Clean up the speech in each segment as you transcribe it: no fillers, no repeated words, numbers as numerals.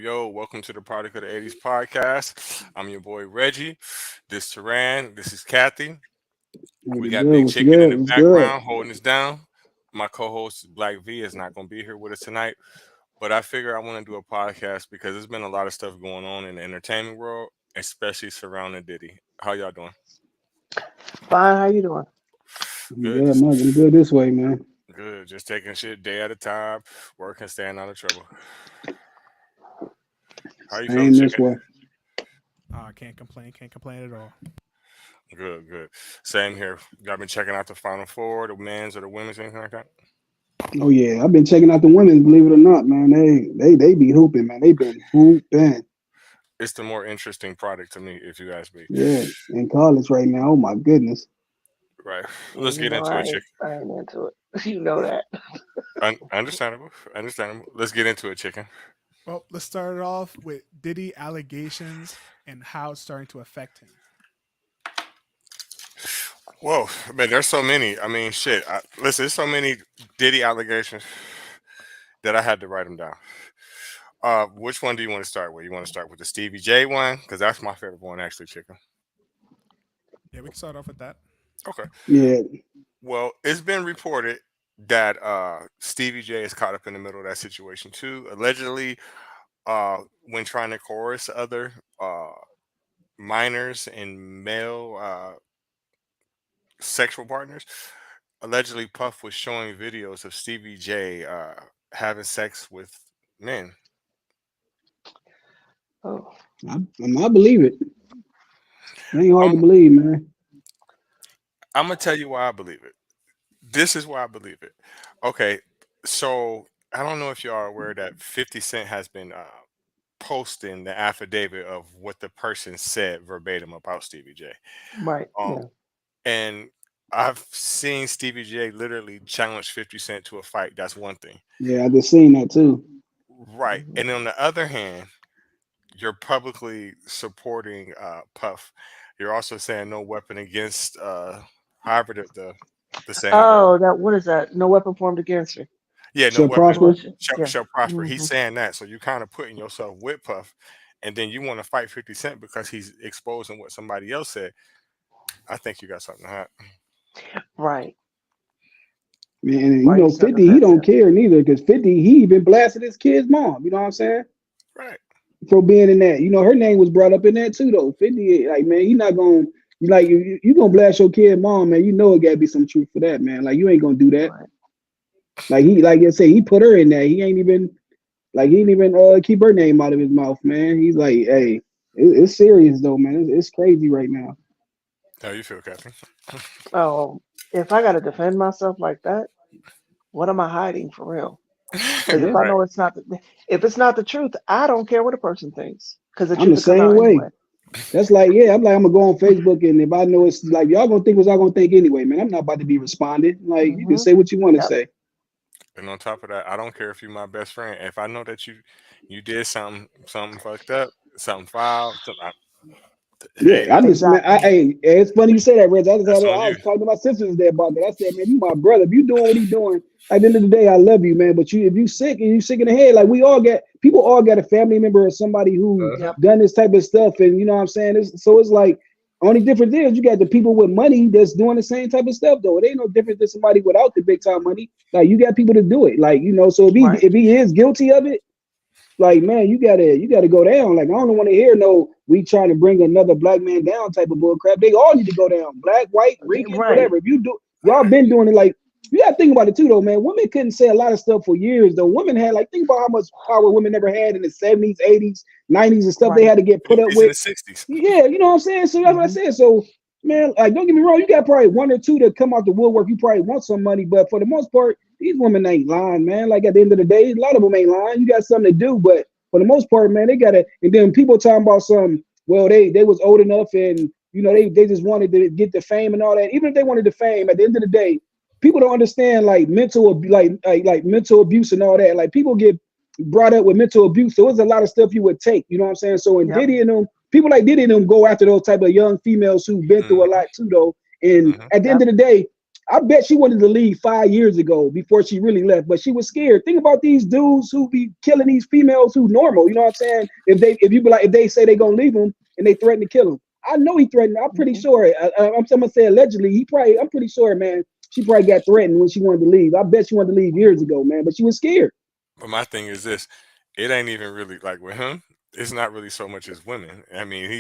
yo, welcome to the Product of the 80's podcast. I'm your boy Reggie. This Terran, this is Kathy. What's We got good? Big What's Chicken in the good? What's good? background holding us down. My co-host Black V is not going to be here with us tonight, but I figure I want to do a podcast because there's been a lot of stuff going on in the entertainment world, especially surrounding Diddy. How y'all doing? Fine, how you doing? I'm Good, good, just man. I'm good this way, man. good, just taking shit day at a time, working, staying out of trouble. How you feeling, Same this Chicken? way. Can't complain. Can't complain at all. Good, good. Same here. Y'all been checking out the Final Four, the men's or the women's, anything like that? Oh yeah, I've been checking out the women. Believe it or not, man. They be hooping, man. They been hooping. It's the more interesting product to me, if you ask me. Yeah, in college right now. Oh my goodness. Right. Well, Let's you get know into it, chick. I ain't into it. You know that. Understandable. Understandable. Let's get into it, chicken. Well, let's start it off with Diddy allegations and how it's starting to affect him. Whoa, man, there's so many. I mean, shit. Listen, there's so many Diddy allegations that I had to write them down. Which one do you want to start with? You want to start with the Stevie J one? Because that's my favorite one, actually, chicken. Yeah, we can start off with that. Okay. Yeah, Well, it's been reported that Stevie J is caught up in the middle of that situation too. Allegedly, when trying to coerce other minors and male sexual partners, allegedly Puff was showing videos of Stevie J having sex with men. Oh, I believe it. It ain't hard to I'm, believe, man. I'm gonna tell you why I believe it. This is why I believe it. Okay, so I don't know if you are aware that 50 Cent has been posting the affidavit of what the person said verbatim about Stevie J. right. Um, Yeah. and I've seen Stevie J literally challenge 50 Cent to a fight. That's one thing. Yeah, I just seen that too. Right. hmm And on the other hand, you're publicly supporting Puff. You're also saying no weapon against however the saying goes. Oh, that what is that? No weapon formed against me. Yeah, no Shall weapon prosper. Militia. shall, Yeah. shall prosper. He's hmm saying that. So you're kind of putting yourself with Puff, and then you want to fight 50 Cent because he's exposing what somebody else said. I think you got something to hide. Right. Man, and you Why you know, so 50, he don't defensive? care neither, because 50, he even blasted his kid's mom. You know what I'm saying? Right. For being in that. You know, her name was brought up in that too, though. 50, like, man, you not gonna you gonna blast your kid mom, man. You know it gotta be some truth for that, man. Like you ain't gonna do that. Right. Like I say, he put her in there. He ain't even keep her name out of his mouth, man. He's like, hey, it's serious though, man. It's crazy right now. How you feel, Captain? Oh, if I gotta defend myself like that, what am I hiding for real? Because if Yeah, I Right. know if it's not the truth, I don't care what a person thinks. Because the I'm truth the will come same out way. anyway. That's like, yeah, I'm like, I'm gonna go on Facebook, and if I know it's like y'all gonna think what y'all gonna think anyway, man. I'm not about to be responding. Like, you can hmm say what you want to Yep. say. And on top of that, I don't care if you're my best friend. If I know that you did something fucked up, something foul, hey, Yeah, I just, man, Exactly. it's funny you say that, Reg. that's on I you. was talking to my sisters there about that. I said, man, you my brother. If you doing what he doing, at the end of the day, I love you, man. But if you sick and you sick in the head, like people all got a family member or somebody who Uh-huh. Yep. done this type of stuff, and you know what I'm saying. So it's like only difference is you got the people with money that's doing the same type of stuff, though. It ain't no difference than somebody without the big time money. Like you got people to do it, like you know. So Right. if he is guilty of it, like man, you gotta go down. Like I don't want to hear no we trying to bring another black man down type of bull crap. They all need to go down. Black, white, Rican, Right. whatever. If you do, y'all been doing it. Like you gotta think about it too, though, man. Women couldn't say a lot of stuff for years, though. Women had like think about how much power women never had in the 70s, 80s, 90s, and stuff they Right. had to get put up 50s and with. the 60s. Yeah, you know what I'm saying? So that's what I hmm said. So, man, like, don't get me wrong, you got probably one or two that come out the woodwork. You probably want some money, but for the most part, these women ain't lying, man. Like, at the end of the day, a lot of them ain't lying. You got something to do, but for the most part, man, they got to. And then people talking about some, well, they was old enough and, you know, they just wanted to get the fame and all that. Even if they wanted the fame, at the end of the day, people don't understand, like, like mental abuse and all that. Like, people get brought up with mental abuse. So there's a lot of stuff you would take, you know what I'm saying? So when Yep. Diddy and them, people like Diddy and them go after those type of young females who've been through a Hmm. lot too, though. And Hmm. at the end Yep. of the day, I bet she wanted to leave 5 years ago before she really left, but she was scared. Think about these dudes who be killing these females who normal. You know what I'm saying? If they say they gonna leave them and they threaten to kill him, I know he threatened. I'm pretty sure. I'm gonna say allegedly. I'm pretty sure, man. She probably got threatened when she wanted to leave. I bet she wanted to leave years ago, man, but she was scared. But my thing is this: it ain't even really like with him. It's not really so much as women. I mean,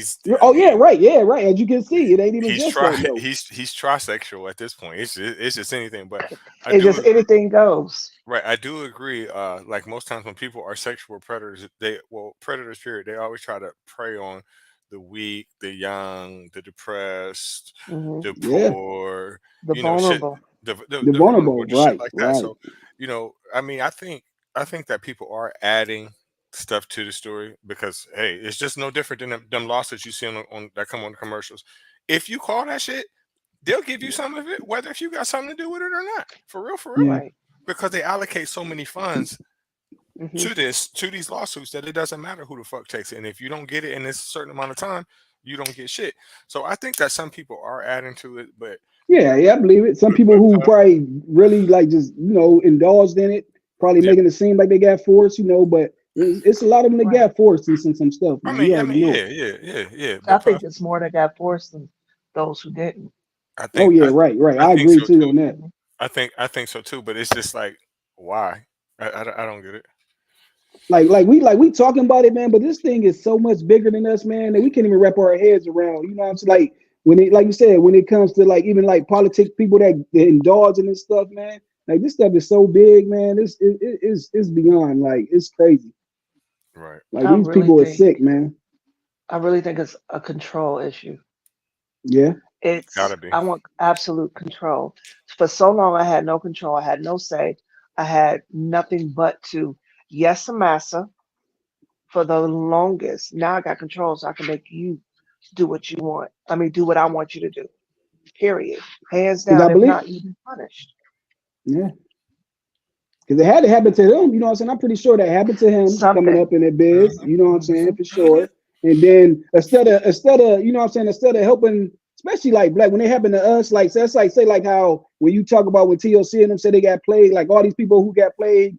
Oh yeah, right, yeah, right. As you can see, it ain't even he's just that though. he's trisexual at this point. It's just anything. But I It's do just agree, anything goes. right? I do agree. Like most times when people are sexual predators, predators period, they always try to prey on the weak, the young, the depressed, Hmm. the Yeah, poor. The Shit, vulnerable. the the vulnerable, vulnerable, the shit right, like that. right. So, I mean, I think that people are adding stuff to the story because hey, it's just no different than them lawsuits you see on that come on the commercials. If you call that shit, they'll give you some of it, whether if you got something to do with it or not. For real, for real. Yeah, Right. Because they allocate so many funds Hmm. to these lawsuits that it doesn't matter who the fuck takes it. And if you don't get it in this certain amount of time, you don't get shit. So I think that some people are adding to it, but yeah, I believe it. Some but, people but who Puff, probably really like just indulged in it, probably yeah. making it seem like they got forced, but it's a lot of them that Right. got forced in some stuff, man. You I already mean, know. yeah. I But think Puff, it's more that got forced than those who didn't. I Oh think yeah, I right, right. I I think agree so too too. on that. Mhm. I think so too. But it's just like why? I don't get it. Like we talking about it, man, but this thing is so much bigger than us, man, that we can't even wrap our heads around. You know what I'm saying? Like when it, like you said, when it comes to like even like politics, people that indulge in this stuff, man. Like this stuff is so big, man. It's beyond like it's crazy. Right. Like I these really people are think sick, man. I really think it's a control issue. Yeah, It's Gotta be. I want absolute control. For so long I had no control. I had no say. I had nothing but to yes, massa for the longest. Now I got control so I can make you do what you want. I mean, do what I want you to do. Period. Hands because I down. If believe, not, you be punished. yeah, because it had to happen to him. You know what I'm saying? I'm pretty sure that happened to him coming Something. up in that biz. Mhm, You know what I'm saying mhm. for sure. And then instead of you know what I'm saying instead of helping, especially like black when they happen to us, like so that's like say like how when you talk about when TLC and them say they got played, like all these people who got played,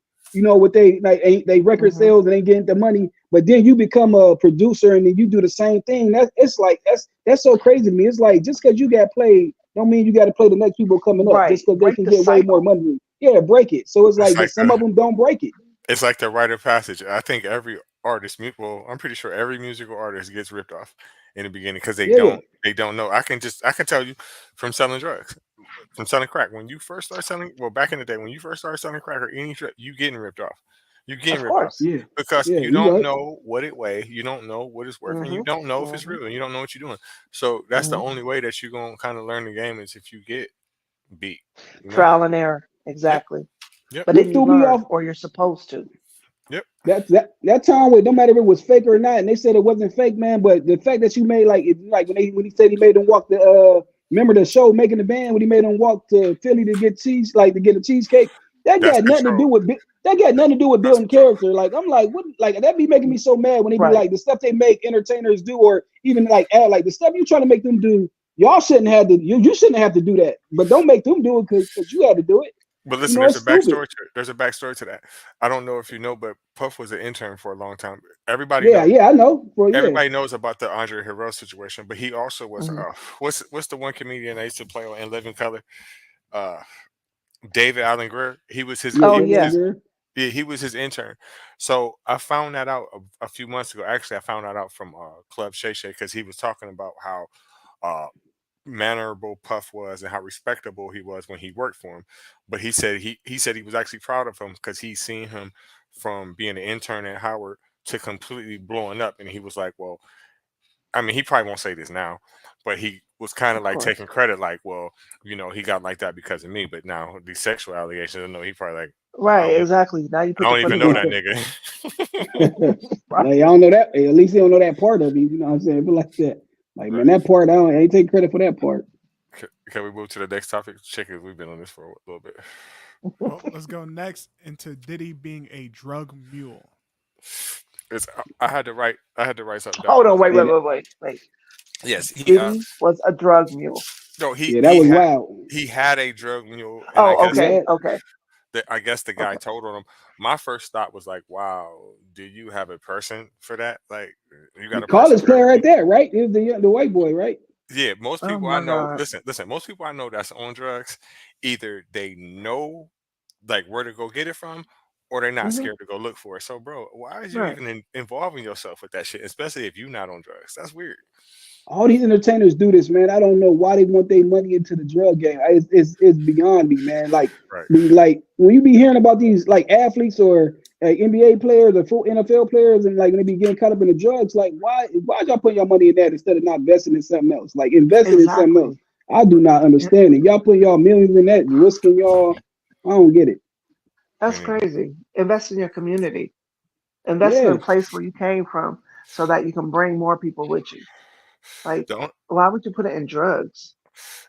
what they like ain't they record Hmm. sales and ain't getting the money, but then you become a producer and then you do the same thing. It's like that's so crazy to me. It's like just because you got played don't mean you got to play the next people coming up just Right. because they Break can the get way more cycle. money. Yeah, break it. So it's It's like, but like some of them don't break it. the rite of passage. I think every artist, well, I'm pretty sure every musical artist gets ripped off in the beginning because they Yeah, yeah. don't know. I can tell you from selling drugs, from selling crack. When you first start selling, well, back in the day when you first started selling crack or any drug, you getting ripped off. You getting Of ripped off course. Yeah, because yeah, you you don't right. know what it weigh, you don't know what it's worth, and you Hmm. don't know if it's Hmm. real, and you don't know what you're doing. So that's the Hmm. only way that you're gonna kind of learn the game is if you get beat. You know? Trial and error. Yep. Exactly. Yep. But What then you threw me learn, off or you're supposed to. Yep. that time with no matter if it was fake or not, and they said it wasn't fake, man. But the fact that you made like when he said he made them walk remember the show Making the Band when he made them walk to Philly to get cheese like to get a cheesecake. That That's got nothing to do control. with that got nothing to do with That's building control. character. Like I'm like what like that be making me so mad when they be Right. like the stuff they make entertainers do or even like add like the stuff you trying to make them do. Y'all shouldn't have to you shouldn't have to do that, but don't make them do it because you had to do it. But listen, there's It's a stupid. backstory to it. There's a backstory to that. I don't know if you know, but Puff was an intern for a long time. Everybody Yeah, knows. yeah, I know. For yeah. Everybody knows about the Andre Harrell situation, but he also was Hmm. what's the one comedian I used to play on in Living Color? Uh, David Allen Greer. Yeah, Oh, David yeah. Anger. Yeah, he was his intern. So I found that out a few months ago. Actually, I found that out from Club Shay Shay because he was talking about how uh, mannerable Puff was and how respectable he was when he worked for him. But he said he was actually proud of him because he seen him from being an intern at Howard to completely blowing up, and he was like, well, I mean, he probably won't say this now, but he was kind of Of like course. taking credit, like, well, he got like that because of me. But now these sexual allegations, no, he probably like, I Right. don't, Exactly. Now you I put the don't foot even in know mouth. that nigga. Right. Like, I don't know that. At least he don't know that part of me. You know what I'm saying? But like that. Like, man, Right. that part, I ain't take credit for that part. Can we move to the next topic? Chickens, we've been on this for a little bit. Well, let's go next into Diddy being a drug mule. It's I had to write something down. Hold on. Wait, wait, And wait, wait, wait. Yes, he Diddy was a drug mule. No, Yeah, that was wild. he had a drug mule, and I Oh, guess okay, Yeah, okay, the guy okay. told on him. My first thought was like, "Wow, do you have a person for that? Like, you got the a person college for player right everything?" there, right? It was the white boy, right? Yeah, most Oh people I my know. God. Listen. Most people I know that's on drugs, either they know like where to go get it from, or they're not Hmm. scared to go look for it. So, bro, why is you Right. even involving yourself with that shit, especially if you're not on drugs? That's weird. All these entertainers do this, man. I don't know why they want their money into the drug game. It's beyond me, man. Right. Like when you be hearing about these like athletes or NBA players or full NFL players, and like when they be getting caught up in the drugs, like why y'all putting your money in that instead of not investing in something else? Like investing in something else. Exactly. I do not Yeah, understand it. Y'all putting y'all millions in that, risking y'all. I don't get it. that's And crazy. Invest in your community. Invest in Yeah, the place where you came from so that you can bring more people with you. Like, the why would you put it in drugs?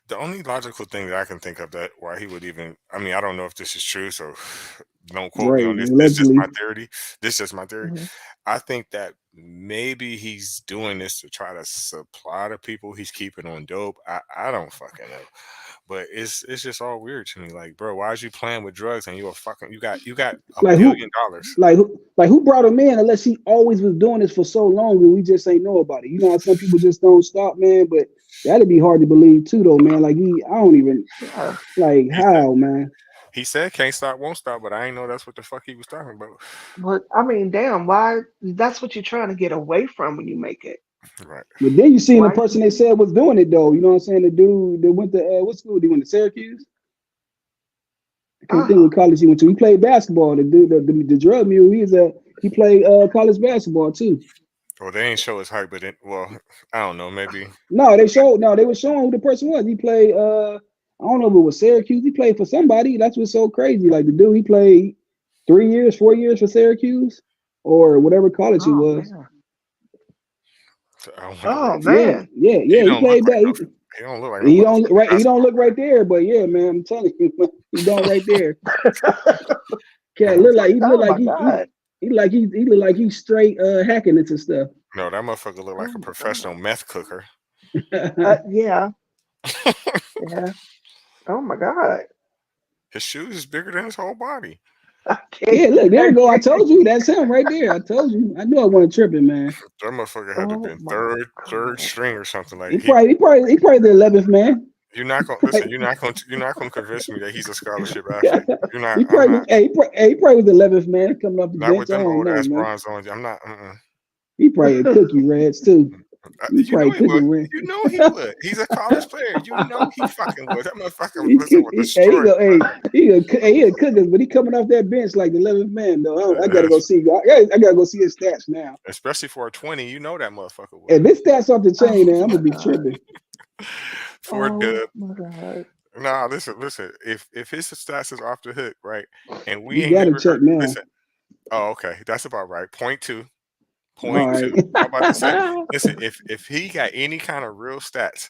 The only logical thing that I can think of that why he would even, I mean, I don't know if this is true, so don't quote me right. on this. This is just my Allegedly, theory. This is just my theory. Hmm. I think that maybe he's doing this to try to supply the people he's keeping on dope. I don't fucking know, but it's just all weird to me. Like, bro, why is you playing with drugs and you got a like billion who, dollars? who brought him in? Unless he always was doing this for so long and we just ain't know about it. You know how some people just don't stop, man. But that'd be hard to believe too, though, man. Like I don't even Yeah. like He said how, man. he said can't stop, won't stop, but I ain't know that's what the fuck he was talking about. But I mean, damn, why? That's what you're trying to get away from when you make it. Right. But then you seen the Why you? person they said was doing it though. You know what I'm saying? The dude that went to what school? He went to Syracuse. I can't think Oh, what college he went to. He played basketball. The dude, the drug mule. He played college basketball too. Well, they ain't show his height, but well, I don't know. Maybe No, they were showing who the person was. He played I don't know if it was Syracuse. He played for somebody. That's what's so crazy. Like the dude, he played 3 years, 4 years for Syracuse or whatever college he oh was. man. I wonder where Oh he from. Yeah, man. yeah. He He don't look played like back. he don't look like no He don't motherfucking right. He don't basketball look right there, but yeah, man, I'm telling you, he don't right there. Cat player. look like he look Oh like my God. he look like he's straight hacking into stuff. No, that motherfucker look Oh like a my God. professional meth cooker. Yeah. Yeah. Oh my God. His shoes is bigger than his whole body. I can't. Yeah, look, there I you go. I can't. told you that's him right there. I told you. I knew I wasn't tripping, man. That motherfucker had to Oh been my third God. string or something. He Like probably he probably he probably the 11th man. you're not gonna listen. You're not gonna convince me that he's a scholarship athlete. You're not. he I'm probably not. was, he probably was the 11th man coming off the Not bench. with I them don't old know, ass man. bronze on. I'm not. Mm-mm. He probably a cookie Reds too. He You know probably he would. cooking Red. You know he would. He's a college player. You know he fucking would. That motherfucker, He, listen, would hey, he destroy. go, hey, he a cooking, but he coming off that bench like the 11th man though. I gotta Uh, go see. I gotta go see his stats now. especially for a 20. You know that motherfucker would. If his stats off the chain, Oh then I'm my gonna be God. tripping. For a Oh dub. my God. Nah, listen. If his stats is off the hook, right, and we You ain't gotta never heard. check now. Listen. Oh, okay, that's about right. Point two. All Point right. two. I'm about to say. Listen, if he got any kind of real stats,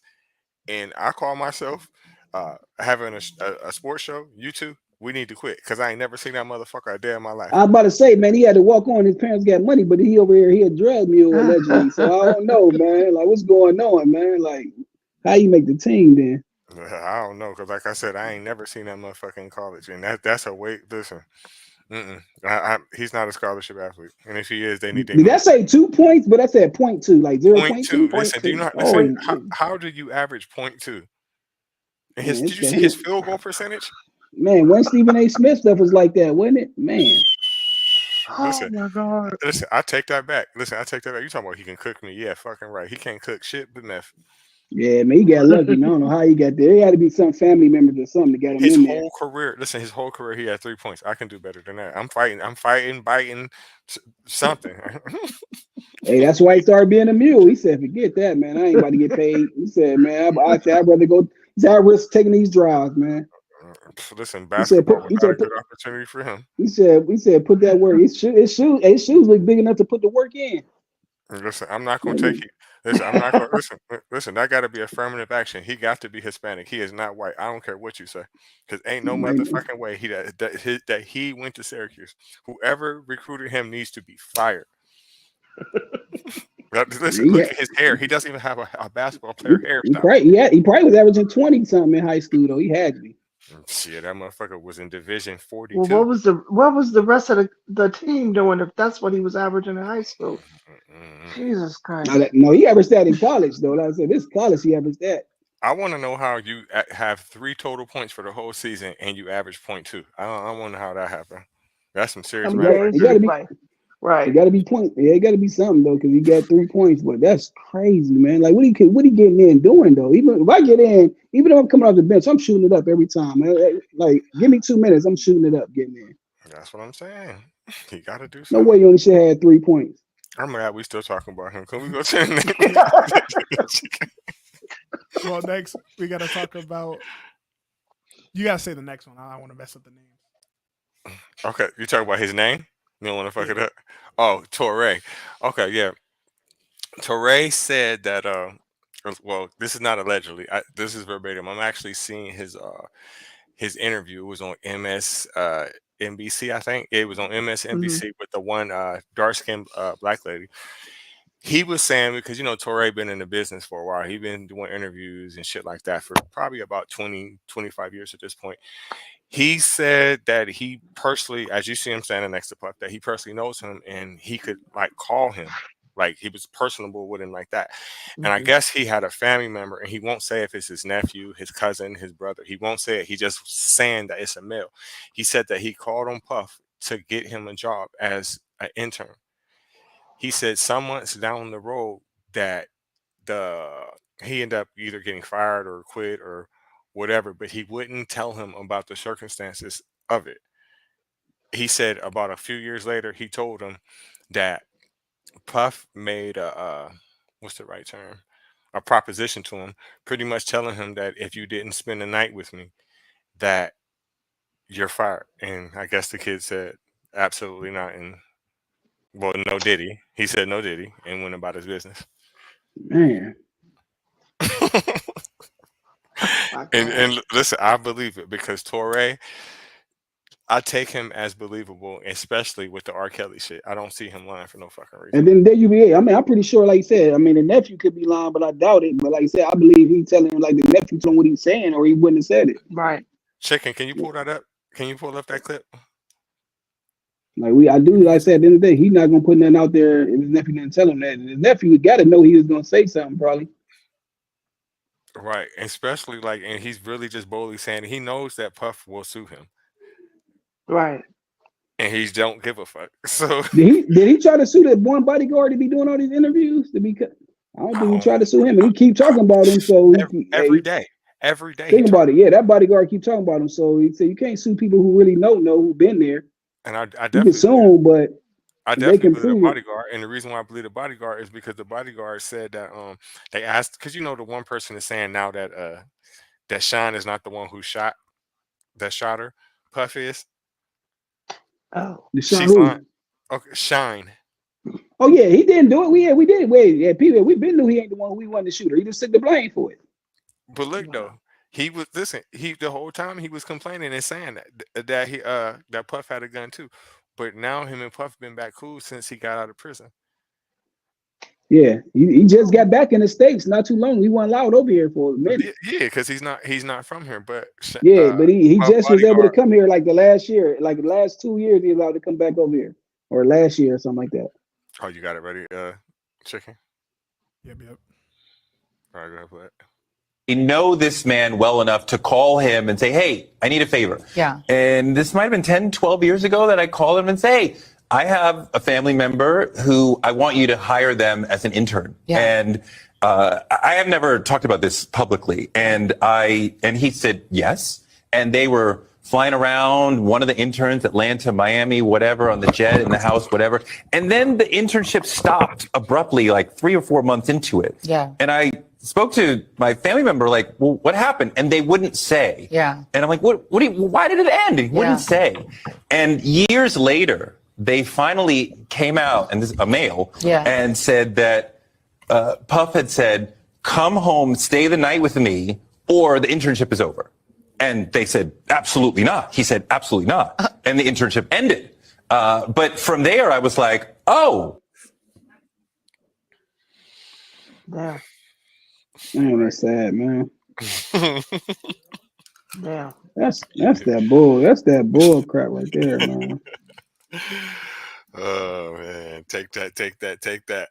and I call myself having a sports show, you two, we need to quit because I ain't never seen that motherfucker a day in my life. I'm about to say, man, he had to walk on. His parents got money, but he over here, he a drug mule allegedly. So I don't know, man. Like, what's going on, man? Like, how you make the team then? I don't know because, like I said, I ain't never seen that motherfucker in college, and that's a wait. Listen, he's not a scholarship athlete, and if he is, they need their Did money that back. say 2 points? But that said point two, like zero Point point two. two. Point Listen, do you two. know? Listen, Oh, Point two. how do you average point two? And his man, did it's you that see his him. field goal percentage? Man, when Stephen A. Smith stuff was like that, wasn't it? Man, Oh Listen, my God. I take that back. Listen, I take that back. You talking about he can cook me? Yeah, fucking right. He can't cook shit but meth. yeah, man, he got lucky. Man. I don't know how he got there. It had to be some family members or something to get him His in there. whole career, listen, his whole career, he had 3 points. I can do better than that. I'm fighting, biting, something. Hey, that's why he started being a mule. He said, "Forget that, man. I ain't about to get paid." He said, "Man, I said I'd rather go. He said I risk taking these drives, man." Listen, He said, basketball was he not said, a good opportunity for him. he said, put that work. His shoes look big enough to put the work in. Listen, I'm not gonna Like, take it. Listen, I'm not gonna listen. That got to be affirmative action. He got to be Hispanic. He is not white. I don't care what you say, because ain't no right. motherfucking way that he went to Syracuse. Whoever recruited him needs to be fired. Listen, He, look had, at his hair. He doesn't even have a basketball player he hairstyle. probably he probably was averaging 20 something in high school though. He had to be. Shit, that motherfucker was in Division Well, 42. what was the rest of the team doing if that's what he was averaging in high school? Mm-mm. Jesus No, Christ. no, he averaged that in college though. Like I said, this college he averaged that. I want to know how you have 3 total points for the whole season and you average .2. I wonder how that happened. That's some How serious many mathematics. games did he play? It Right. got to be point. Yeah, it got to be something though, because he got 3 points. But that's crazy, man. Like what he getting in doing though? Even if I get in, even if I'm coming off the bench, I'm shooting it up every time. Like give me 2 minutes, I'm shooting it up, getting in. That's what I'm saying. He got to do No way something. you only should have 3 points. I'm glad we still talking about him. Can we go to the next? Well, next we gotta talk about. You gotta say the next one. I don't want to mess up the names. Okay, you talking about his name? You don't want to fuck Yeah. it up? Oh, Torre. Okay, yeah. Torre said that. Well, this is not allegedly. This is verbatim. I'm actually seeing his interview. It was on NBC, I think. It was on MSNBC with the one dark skinned black lady. He was saying, because Torre been in the business for a while. He been doing interviews and shit like that for probably about 20, 25 years at this point. He said that he personally, as you see him standing next to Puff, that he personally knows him and he could like call him. Like he was personable with him like that. And I guess he had a family member, and he won't say if it's his nephew, his cousin, his brother. He won't say it. He just saying that it's a male. He said that he called on Puff to get him a job as an intern. He said some months down the road that he ended up either getting fired or quit or whatever, but he wouldn't tell him about the circumstances of it. He said about a few years later, he told him that Puff made what's the right term? A proposition to him, pretty much telling him that if you didn't spend the night with me, that you're fired. And I guess the kid said absolutely not. And well, no Diddy. He said no Diddy and went about his business. Man, and listen, I believe it because Torre, I take him as believable, especially with the R. Kelly shit. I don't see him lying for no fucking reason. and then there you be. I mean, I'm pretty sure, like you said, I mean, the nephew could be lying, but I doubt it. But like you said, I believe he's telling him like the nephew told him what he's saying, or he wouldn't have said it. Right. Chicken, can you pull that up? Can you pull up that clip? Like like I said, at the end of the day, he's not gonna put nothing out there if his nephew didn't tell him that. And his nephew got to know he was gonna say something, probably. Right, especially like, and he's really just boldly saying he knows that Puff will sue him, Right. and he don't give a fuck. So Did he try to sue that one bodyguard to be doing all these interviews? I don't think he tried to sue him, and he keep talking about him. So every day he think about it. Yeah, that bodyguard keep talking about him. So he said you can't sue people who really know who been there. And I You can definitely sue them, but I they definitely can believe the prove it. bodyguard, and the reason why I believe the bodyguard is because the bodyguard said that they asked, because the one person is saying now that that Sean is not the one who shot her, Puff is. Oh. She's lying. Okay, Shine. Oh yeah, he didn't do it. We did. People, we been knew he ain't the one who wanted to shoot her. He just took the blame for it. But look though, he was the whole time he was complaining and saying that he that Puff had a gun too. But now him and Puff been back cool since he got out of prison. Yeah, he just got back in the States not too long. He wasn't allowed over here for a minute. Yeah, because he's not from here. But But he Puff just was able to bodyguard. come here like the last year, like the last 2 years he was allowed to come back over here, or last year or something like that. Oh, you got it ready, Chicken. Yep. All right, go ahead, play it. I know this man well enough to call him and say, hey, I need a favor. Yeah. And this might have been 10, 12 years ago that I called him and say, hey, I have a family member who I want you to hire them as an intern. Yeah. And I have never talked about this publicly. And he said yes. And they were flying around, one of the interns, Atlanta, Miami, whatever, on the jet, in the house, whatever. And then the internship stopped abruptly, like 3 or 4 months into it. Yeah. And I spoke to my family member, like, well, what happened? And they wouldn't say. Yeah. And I'm like, why did it end? And he wouldn't say. And years later, they finally came out, and this is a male, and said that Puff had said, come home, stay the night with me, or the internship is over. And they said, absolutely not. He said, absolutely not. And the internship ended. But from there, I was like, oh. Damn. Man, that's sad, man. Damn. That's that bull. That's that bull crap right there, man. Oh man, take that, take that, take that.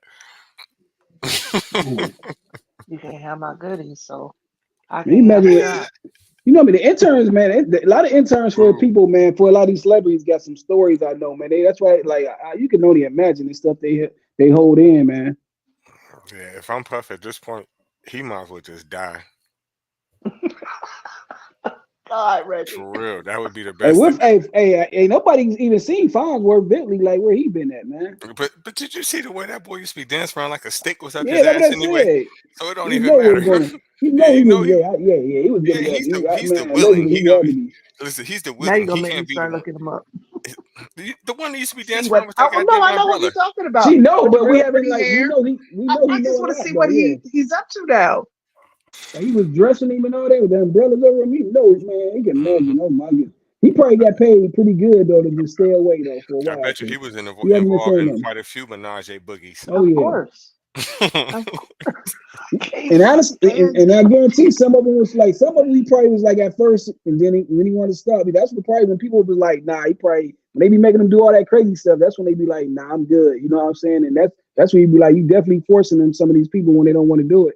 Man. You can't have my goodies, so I You can't have imagine a what, shot. you know, I mean, the interns, man. A lot of interns for Ooh, people, man. For a lot of these celebrities, got some stories I know, man. That's why, like, you can only imagine the stuff they hold in, man. yeah, if I'm Puff at this point, he might as well just die. God, Reggie. For real, that would be the Hey, best thing. hey, nobody's even seen Farnsworth Bentley, like where he been at, man. But did you see the way that boy used to be dancing around like a stick was up Yeah, his like what I ass anyway? said. So it don't He even know what matter. was going. He Yeah, know he you was know he. yeah. He was Yeah, getting up. he's the Man, willing. allegedly He he had gonna to be. listen. He's the Now you're willing. gonna He make me can't be the start one. looking them up. The one that used to be See dancing what? around with that Oh no, goddamn I know what you're umbrella. talking about. She know, With the but we real haven't pretty like hair. we know I he just know a want to lot see though. what Yeah, he's up to now. like he was dressing him and all that with the umbrellas over him. He knows, man. He can Hmm. imagine. Oh my god, he probably got paid pretty good though to just stay away though for a I while bet you because he was he hasn't been involved saying in nothing. quite a few menage boogies. Oh Of yeah. course, of course. You can't And honestly, stand and I him. guarantee some of them was like some of them he probably was like at first, and then when he wanted to stop, that's what probably when people was like, nah, he probably when they be making him do all that crazy stuff, that's when they be like, nah, I'm good. You know what I'm saying? And that's when you be like, you definitely forcing them some of these people when they don't want to do it.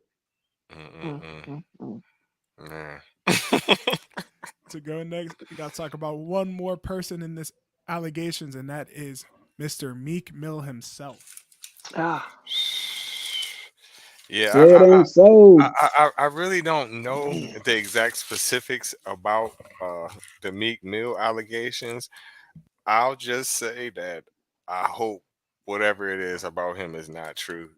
Mm, Mm-mm-mm. mm, mm. Man. To go next, we got to talk about one more person in this allegations, and that is Mr. Meek Mill himself. Ah, Yeah, Say it ain't so. I really don't know man. the exact specifics about the Meek Mill allegations. I'll just say that I hope whatever it is about him is not true.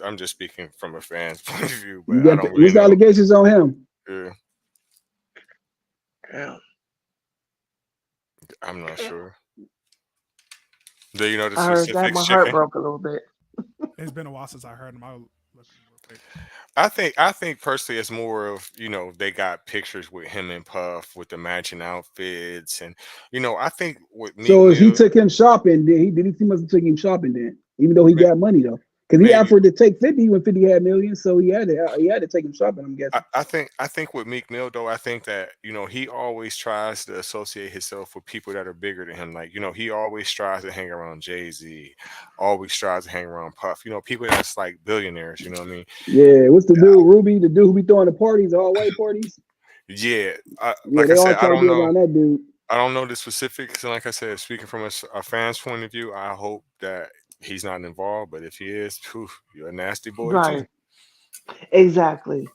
I'm just speaking from a fan's point of view, You but I got don't really what's the know. allegations on him? Yeah, Damn. I'm not sure. Do you know the I heard that. specifics, My heart Chicken? broke a little bit. It's been a while since I heard him. I'll look him real quick. I think personally it's more of, they got pictures with him and Puff with the matching outfits, and I think with Meek So as he Mill, took him shopping, he must have took him shopping then, even though he may- got money though. Because he maybe. offered to take 50 when 50 had millions, so he had to take him shopping, I'm I, guessing. I think I think with Meek Mill though, I think that he always tries to associate himself with people that are bigger than him. Like he always tries to hang around Jay-Z, always tries to hang around Puff. People that's like billionaires. You know what I mean? Yeah, what's the dude, Ruby, the dude who be throwing the parties, all white parties? Yeah. Yeah, Like I they all said, try to be around that dude. I don't know the specifics, and like I said, speaking from a fan's point of view, I hope that he's not involved. But if he is, phew, you're a nasty boy too. Right. Exactly.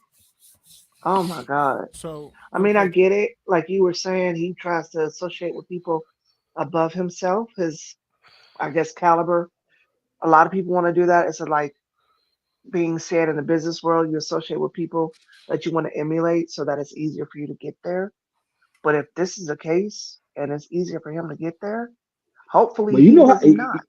Oh my God. So, I real mean, I quick, get it. Like you were saying, he tries to associate with people above himself, his, I guess, caliber. A lot of people want to do that. It's like being said in the business world, you associate with people that you want to emulate so that it's easier for you to get there. But if this is the case and it's easier for him to get there, hopefully But he does not.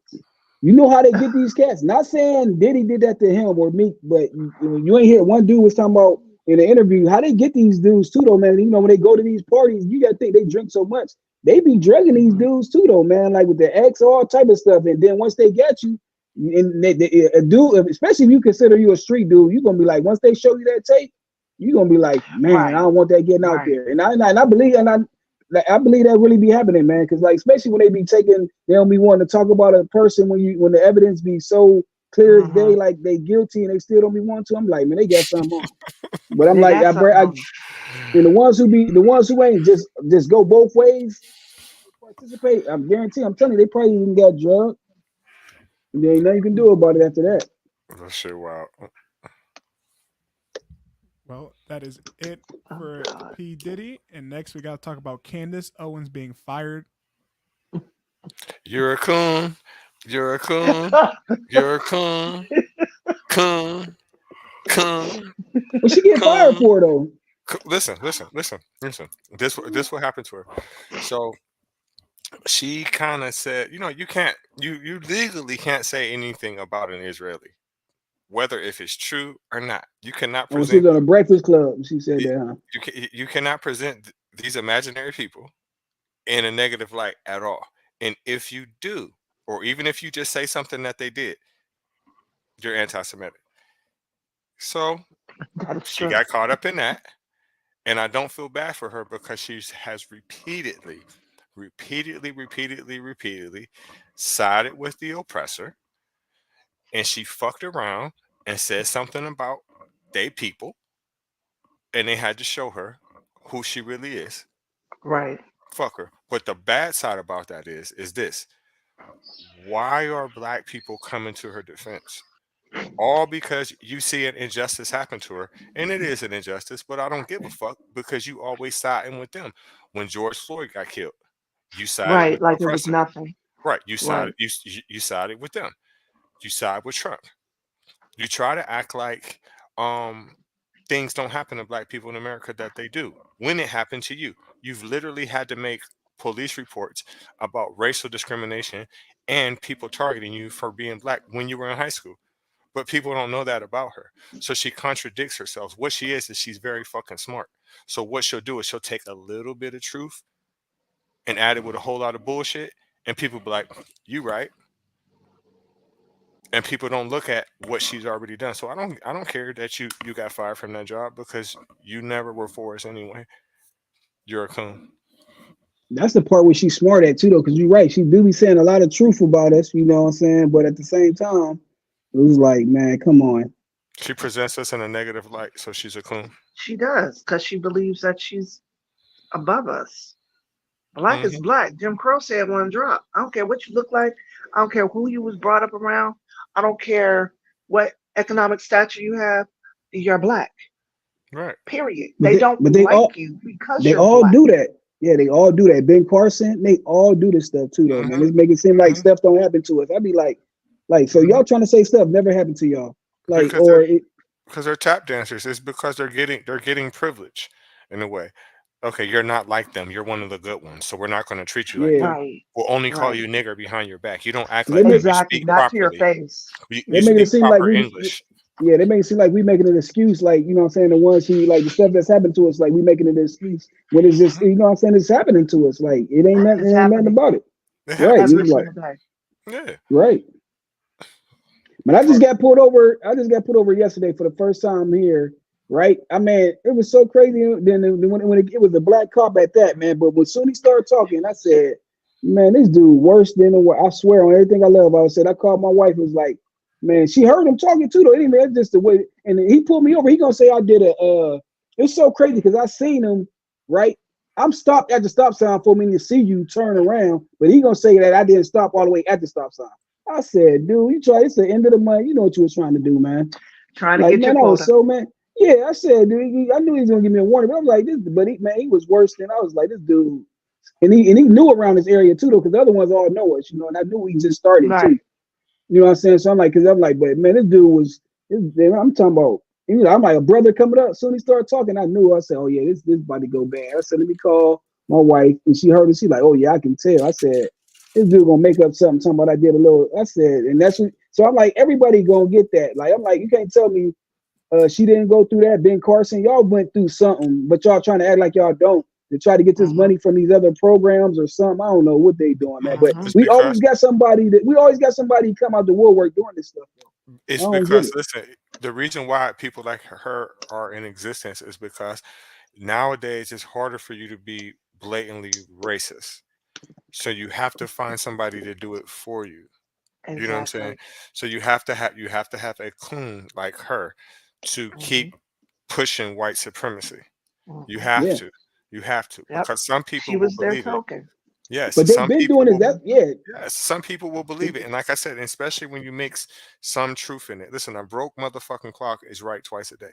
you know how they get these cats. Not saying Diddy did that to him or Meek, but you ain't hear one dude was talking about in the interview how they get these dudes too, though, man. When they go to these parties, you gotta think they drink so much. They be drugging these Mhm. dudes too, though, man. Like with the X, all type of stuff. And then once they get you, and a dude, especially if you consider you a street dude, you're gonna be like, once they show you that tape, you're gonna be like, man, I Right, don't want that getting out right. there. And I believe, I believe that really be happening, man. Because like, especially when they don't be wanting to talk about a person when the evidence be so clear as day, Hmm. like they guilty and they still don't be wanting to. I'm like, man, they got something on. But I'm They like, got something on them. and the ones who ain't just go both ways, participate. I'm guarantee. I'm telling you, they probably even got drugged. And there ain't nothing you can do about it after that. That shit, wow. well, that is it Oh for God. P. Diddy. And next, we got to talk about Candace Owens being fired. You're a coon. You're a coon. You're a coon. Coon. Coon. What she get fired Coon. for though? Listen. This what happened to her. So she kind of said, you legally can't say anything about an Israeli, whether if it's true or not. You cannot When she present was on a Breakfast Club, she said that, huh? you cannot present these imaginary people in a negative light at all. And if you do, or even if you just say something that they did, you're anti-Semitic. So That is she true. got caught up in that. And I don't feel bad for her because she has repeatedly sided with the oppressor. And she fucked around and said something about they people. And they had to show her who she really is. Right. Fuck her. But the bad side about that is this. Why are black people coming to her defense? All because you see an injustice happen to her. And it is an injustice, but I don't give a fuck because you always siding with them. When George Floyd got killed, you sided Right. with the Like it was oppressor. nothing. Right. Right. You sided with them. You side with Trump. You try to act like things don't happen to black people in America that they do. When it happened to you, you've literally had to make police reports about racial discrimination and people targeting you for being black when you were in high school. But people don't know that about her. So she contradicts herself. What she is she's very fucking smart. So what she'll do is she'll take a little bit of truth and add it with a whole lot of bullshit. And people be like, you right. And people don't look at what she's already done. So I don't care that you got fired from that job because you never were for us anyway. You're a coon. That's the part where she's smart at too, though, because you're right. She do be saying a lot of truth about us, you know what I'm saying? But at the same time, it was like, man, come on. She presents us in a negative light, so she's a coon. She does because she believes that she's above us. Black is Hmm. black. Jim Crow said one drop. I don't care what you look like. I don't care who you was brought up around. I don't care what economic stature you have. You're black. Right. Period. But They don't they like all you because they you're all black. do that. Yeah, they all do that. Ben Carson, they all do this stuff too, though, man. Hmm. It's making it seem like Hmm. stuff don't happen to us. I'd be like, so Hmm. y'all trying to say stuff never happened to y'all, like, Because or it, they're tap dancers. It's because they're getting privilege in a way. Okay, you're not like them. You're one of the good ones. So we're not going to treat you like yeah, them. Right. We'll only call Right. you nigger behind your back. You don't act they like make them. You Exactly. speak Not to your properly. face. You they making it speak seem like proper we, English. yeah, they make it seem like we making an excuse, like, you know what I'm saying, the ones who, like, the stuff that's happened to us, like, we making an excuse when it's just, Mhm. you know what I'm saying, it's happening to us, like, Right. It's it ain't nothing happening about it, It right? happens every It's like, single day. Yeah. right. But I just Fuck. got pulled over. I just got pulled over yesterday for the first time here. Right? I mean, it was so crazy. Then when it was a black cop at that, man. But when soon he started talking, I said, "Man, this dude worse than the world." I swear on everything I love. I said, I called my wife. It was like, man, she heard him talking too. Though anyway, it's just the way. And he pulled me over. He gonna say I did a. It's so crazy because I seen him. Right? I'm stopped at the stop sign for me to see you turn around, but he gonna say that I didn't stop all the way at the stop sign. I said, dude, you try. It's the end of the month. You know what you was trying to do, man. Trying to Like, get your man, I was quota. so mad. Yeah, I said, dude, I knew he was gonna give me a warning, but I was like, this, but he, man, he was worse than I was like, this dude, and he knew around this area too, though, because the other ones all know us, you know, and I knew he just started too. Right. You know what I'm saying? So I'm like, because I'm like, but man, this dude was, I'm talking about, you know, I'm like a brother coming up. As soon as he started talking, I knew. I said, oh yeah, this about to go bad. I said, let me call my wife, and she heard it. She like, oh yeah, I can tell. I said, this dude gonna make up something. Talking about I did a little. I said, and that's what. So I'm like, everybody gonna get that. Like, I'm like, you can't tell me she didn't go through that. Ben Carson, y'all went through something, but y'all trying to act like y'all don't to try to get this Mm-hmm. money from these other programs or something. I don't know what they doing, man. But Mm-hmm. It's we always because got somebody come out the woodwork doing this stuff. Though. I don't get it. listen, the reason why people like her are in existence is because nowadays it's harder for you to be blatantly racist. So you have to find somebody to do it for you. You know what I'm saying? Exactly. So you have to have a coon like her to Mm-hmm. keep pushing white supremacy. You Mm-hmm. have Yeah. to. You have to Yep. because some She people will was their believe it. token. Yes, But they've some been people doing it. will. That yeah. Yes, some people will believe it. And like I said, especially when you mix some truth in it. Listen, a broke motherfucking clock is right twice a day.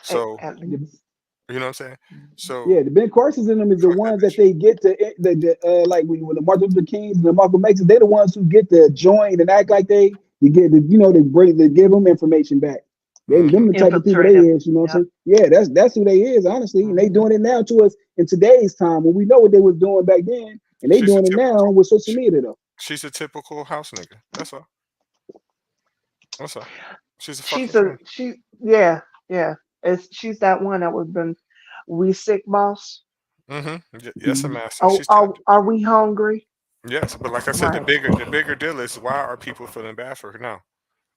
So At The, least. you know what I'm saying? Mm-hmm. So yeah, the Ben Carsons in them is the fuck that ones that bitch. they get to like when the Martin Luther Kings and the Malcolm X's, they're the ones who get to join and act like they get the, you know, they give them information back. Them Hmm. the type of people they Infiltrate him. is, you know what Yep. I'm saying? Yeah, that's who they is, honestly. And they Mm-hmm. doing it now to us in today's time when we know what they was doing back then, and they She's a doing it now typical. with social She, media though. she's a typical house nigga. That's all. That's all. She's a fucking She's a coon. she yeah, yeah. She's that one that would have been we sick boss. Hmm. Yes, a Mhm. master. Oh, She's tapped. are we hungry? Yes, but like I said, Right. the bigger deal is why are people feeling bad for her now?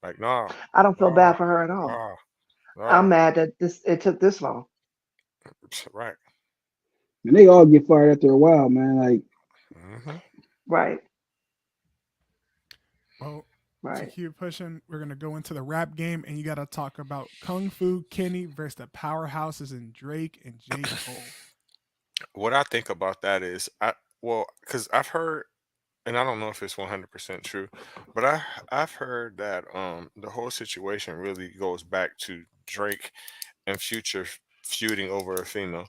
Like, nah, I don't feel nah, bad for her at all. nah. I'm mad that it took this long. Right. And they all get fired after a while, man. Like, Right. Well, to Right. keep pushing, we're gonna go into the rap game, and you gotta talk about Kung Fu Kenny versus the powerhouses in Drake and J. Cole. What I think about that is, because I've heard, and I don't know if it's 100% true, but I've heard that the whole situation really goes back to Drake and Future feuding over a female.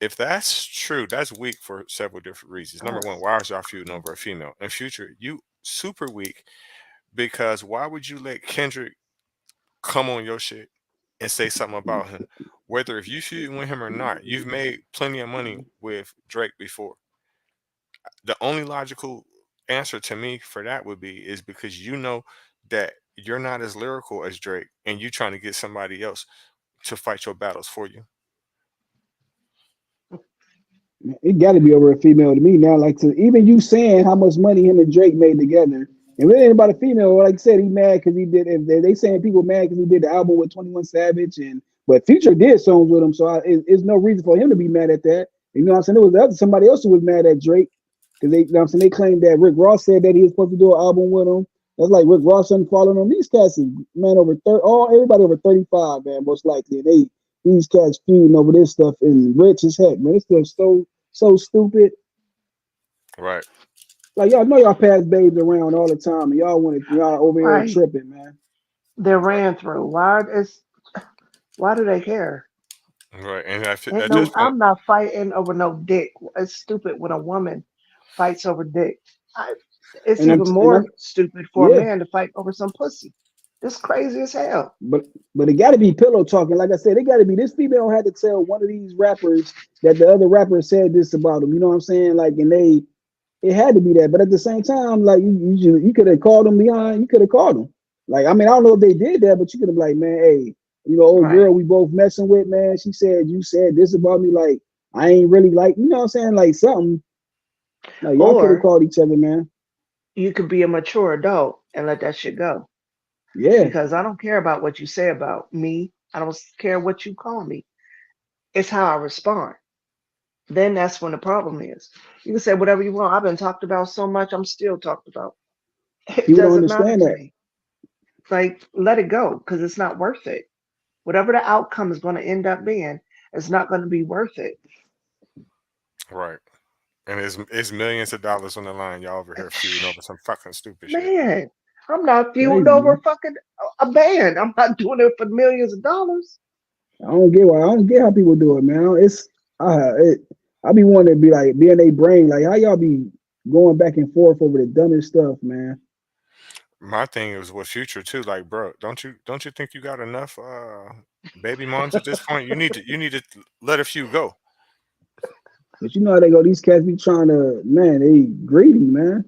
If that's true, that's weak for several different reasons. Number one, why is y'all feuding over a female? And Future, you super weak because why would you let Kendrick come on your shit and say something about him? Whether if you feuding with him or not, you've made plenty of money with Drake before. The only logical answer to me for that would be is because you know that you're not as lyrical as Drake and you trying to get somebody else to fight your battles for you. it got to be over a female to me now. Like, to even you saying how much money him and Drake made together, and it ain't about a female. Like I said, he mad because he did. If they saying people mad because he did the album with 21 Savage, and but Future did songs with him, so it's no reason for him to be mad at that. You know what I'm saying? It was somebody else who was mad at Drake because they, you know what I'm saying, they claimed that Rick Ross said that he was supposed to do an album with him. That's like Rick Ross unfollowing on these cats is, man, over 30, everybody over 35, man, most likely. And these cats feuding over this stuff and rich as heck, man. It's just so stupid. Right. Like, y'all know y'all pass babes around all the time, and y'all over here Right. tripping, man. They're ran through. Why do they care? Right. And Ain't at this no, point, I'm not fighting over no dick. It's stupid when a woman fights over dick. I, it's And I'm even and more I'm stupid for a yeah, man to fight over some pussy. It's crazy as hell. but it got to be pillow talking. Like I said, it got to be this female had to tell one of these rappers that the other rapper said this about him. You know what I'm saying? Like, and it had to be that. But at the same time, like you could have called him behind. You could have called him. Like, I mean, I don't know if they did that, but you could have like, man, hey, old Right. girl we both messing with, man. She said you said this about me. Like, I ain't really like, you know what I'm saying? Like something. Like, y'all could have Or called each other, man. you could be a mature adult and let that shit go. Yeah. Because I don't care about what you say about me. I don't care what you call me. It's how I respond. Then that's when the problem is. You can say whatever you want. I've been talked about so much, I'm still talked about. It People don't doesn't matter understand to that. me. Like, let it go because it's not worth it. Whatever the outcome is going to end up being, it's not going to be worth it. right. And it's millions of dollars on the line. Y'all over here feuding over some fucking stupid shit. Man, I'm not feuding Crazy, over man. fucking a band. I'm not doing it for millions of dollars. I don't get how people do it, man. I be wanting to be like be in their brain. Like, how y'all be going back and forth over the dumbest stuff, man. My thing is with Future too. Like, bro, don't you think you got enough baby moms at this point? You need to let a few go. But you know how they go. These cats be trying to, man. They greedy, man.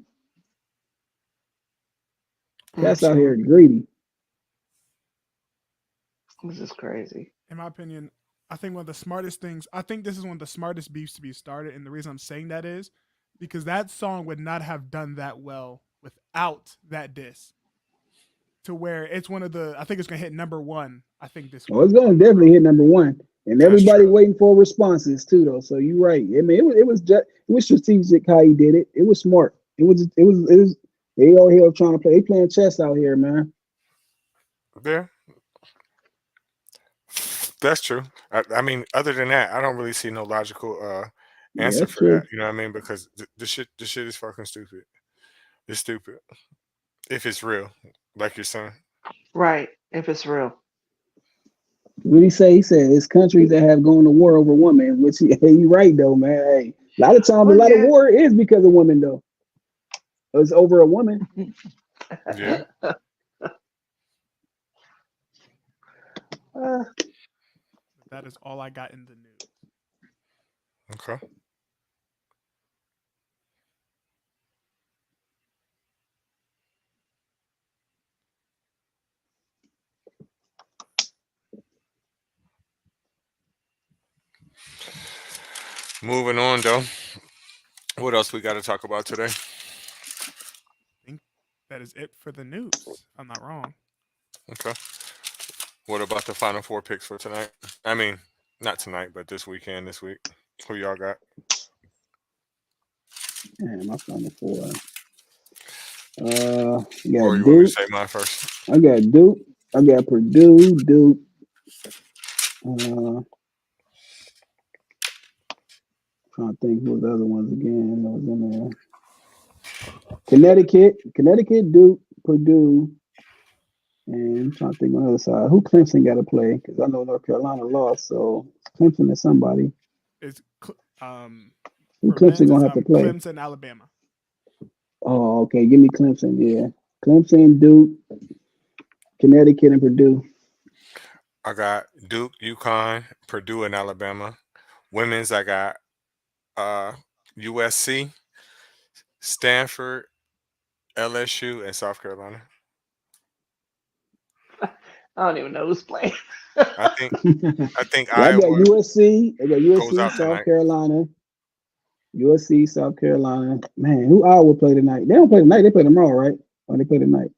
Cats out Mm-hmm. here greedy. This is crazy. In my opinion, I think one of the smartest things, I think this is one of the smartest beefs to be started. And the reason I'm saying that is because that song would not have done that well without that diss. To where it's one of the, I think it's going to hit #1, I think, this Oh, week. it's gonna definitely hit #1, and That's everybody true. waiting for responses too, though. So you're right. I mean, it was strategic how he did it. It was smart. It was. They all here trying to play. They playing chess out here, man. Yeah, that's true. I mean, other than that, I don't really see no logical Yeah, answer that's for that. true. You know what I mean? Because the shit is fucking stupid. It's stupid if it's real, like you're saying. Right. If it's real. What he say? He said it's countries that have gone to war over women, which he right though, man. Hey, a lot of times, a Well, lot of yeah. war is because of women though. It's over a woman. Yeah. Uh, That is all I got in the news. Okay. Moving on though. What else we got to talk about today? I think that is it for the news. If I'm not wrong. Okay. What about the final four picks for tonight? I mean, not tonight, but this weekend, this week. Who y'all got? Man, my final four. I got Or you want me to Duke. say mine first? I got Duke. I got Purdue. Duke. Trying to think who the other ones again that was in there. Connecticut, Duke, Purdue, and I'm trying to think on the other side. Who Clemson got to play? Because I know North Carolina lost, so Clemson is somebody. It's Who for Clemson men's, gonna it's have to play? Clemson, Alabama. Oh, okay. Give me Clemson. Yeah, Clemson, Duke, Connecticut, and Purdue. I got Duke, UConn, Purdue, and Alabama. Women's, I got USC, Stanford, LSU, and South Carolina. I don't even know who's playing. I think Yeah, I got Iowa USC. I got goes USC, out South tonight. Carolina. USC, South Carolina. Man, who Iowa play tonight? They don't play tonight. They play tomorrow, right? Oh, they play tonight.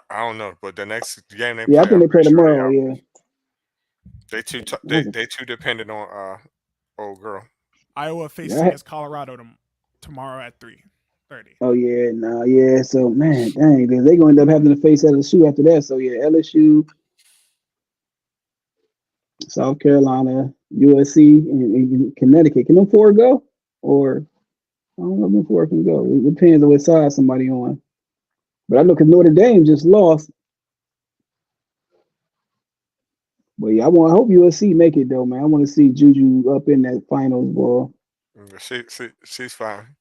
I don't know, but the next game they Yeah, I play, think I'm they play pretty sure they tomorrow. out. Yeah. They too dependent on old girl. Iowa faces Yeah. against Colorado tomorrow at 3:30. Oh yeah, nah, yeah. So man, dang, they gonna end up having to face LSU after that. So yeah, LSU, South Carolina, USC, and Connecticut. Can them four go? Or I don't know if them four can go. It depends on what side somebody on. But I know because Notre Dame just lost. But yeah, I hope USC make it though, man. I want to see Juju up in that finals, ball. She's fine.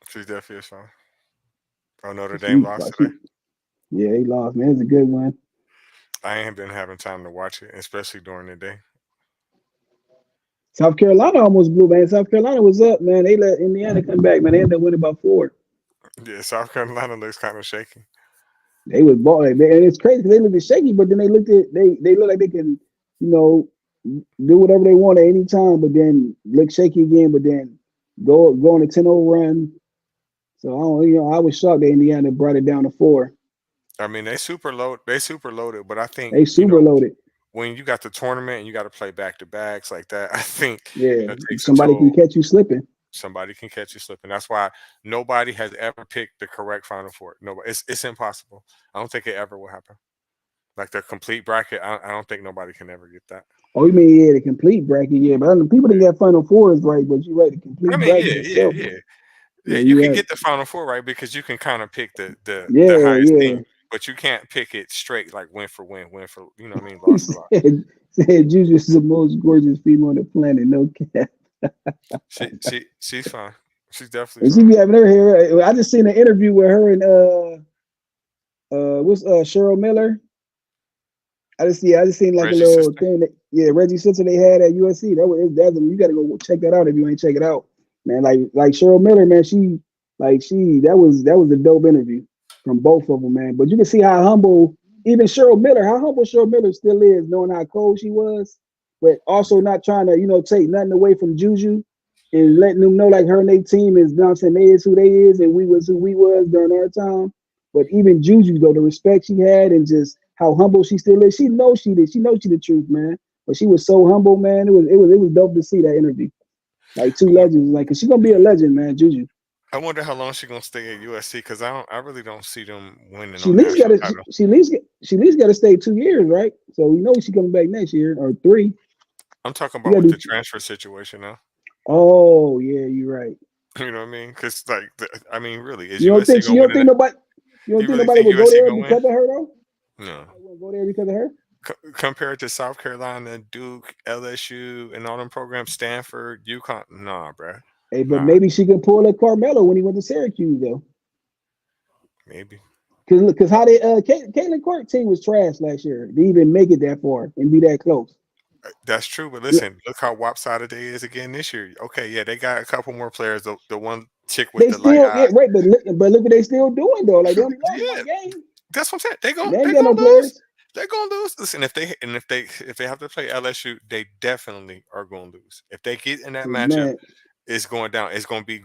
She definitely is fine. Oh, Notre Dame She, lost today. she, yeah, he lost, man. It's a good one. I ain't been having time to watch it, especially during the day. South Carolina almost blew, man. South Carolina was up, man. They let Indiana come back, man. They ended up winning by 4. Yeah, South Carolina looks kind of shaky. They was balling, and it's crazy because they looked shaky, but then they look like they can, you know, do whatever they want at any time, but then look shaky again, but then go on a 10-0 run. So I don't, I was shocked that Indiana brought it down to 4. I mean, they super loaded, but I think, They super loaded. when you got the tournament and you got to play back to backs like that, I think Yeah, it takes a somebody can toll. catch you slipping. Somebody can catch you slipping. That's why nobody has ever picked the correct Final Four. Nobody, it's impossible. I don't think it ever will happen. Like the complete bracket, I don't think nobody can ever get that. Oh, you mean the complete bracket? Yeah, but I know people didn't get Final Fours right, but you're right. The complete I mean, bracket itself. yeah. Yeah, You you're can right. get the Final Four right because you can kind of pick the Yeah, highest yeah. team, but you can't pick it straight like win for win, win for what I mean, He loss for loss. said Juju is the most gorgeous female on the planet. No cap. She's fine. She's definitely And she fine. be having her hair. I just seen an interview with her and what's Cheryl Miller. I just seen like a Reggie's little sister. thing that Reggie sister they had at USC. That's you gotta go check that out if you ain't check it out, man. Like Cheryl Miller, man. That was a dope interview from both of them, man. But you can see how humble even how humble Cheryl Miller still is, knowing how cold she was, but also not trying to take nothing away from Juju and letting them know like her and their team is bouncing. They is who they is, and we was who we was during our time. But even Juju, though, the respect she had and just how humble she still is, she knows she did. She knows she the truth, man. But she was so humble, man. It was dope to see that interview. Like two I wonder, legends, like 'cause she's gonna be a legend, man. Juju. I wonder how long she's gonna stay at USC because I really don't see them winning She no at least got national to. title. She at least got to stay 2 years, right? So we know she coming back next year or 3. I'm talking You about got with to the do. transfer situation now. Oh yeah, you're right. You know what I mean? Because like, I mean, really, is You don't USC think gonna you don't win think it? nobody you don't You think really nobody think would go USC there gonna win? because of her though? No. Nobody wouldn't go there because of her. Compared to South Carolina, Duke, LSU, and all them programs, Stanford, UConn, nah, bruh. Hey, but Nah, maybe she could pull a Carmelo when he went to Syracuse though. maybe. Because how they Caitlin Clark team was trash last year. They even make it that far and be that close. That's true, but Yeah, listen, look how lopsided they is again this year. Okay, yeah, they got a couple more players. The one chick with they the light still eyes. right, but look what they still doing though. Like they only lost Yeah, 1 game. that's what I'm saying. They ain't They got no gonna lose. players. They're gonna lose. Listen, if they have to play LSU, they definitely are gonna lose. If they get in that Cause matchup, man, it's going down. It's gonna be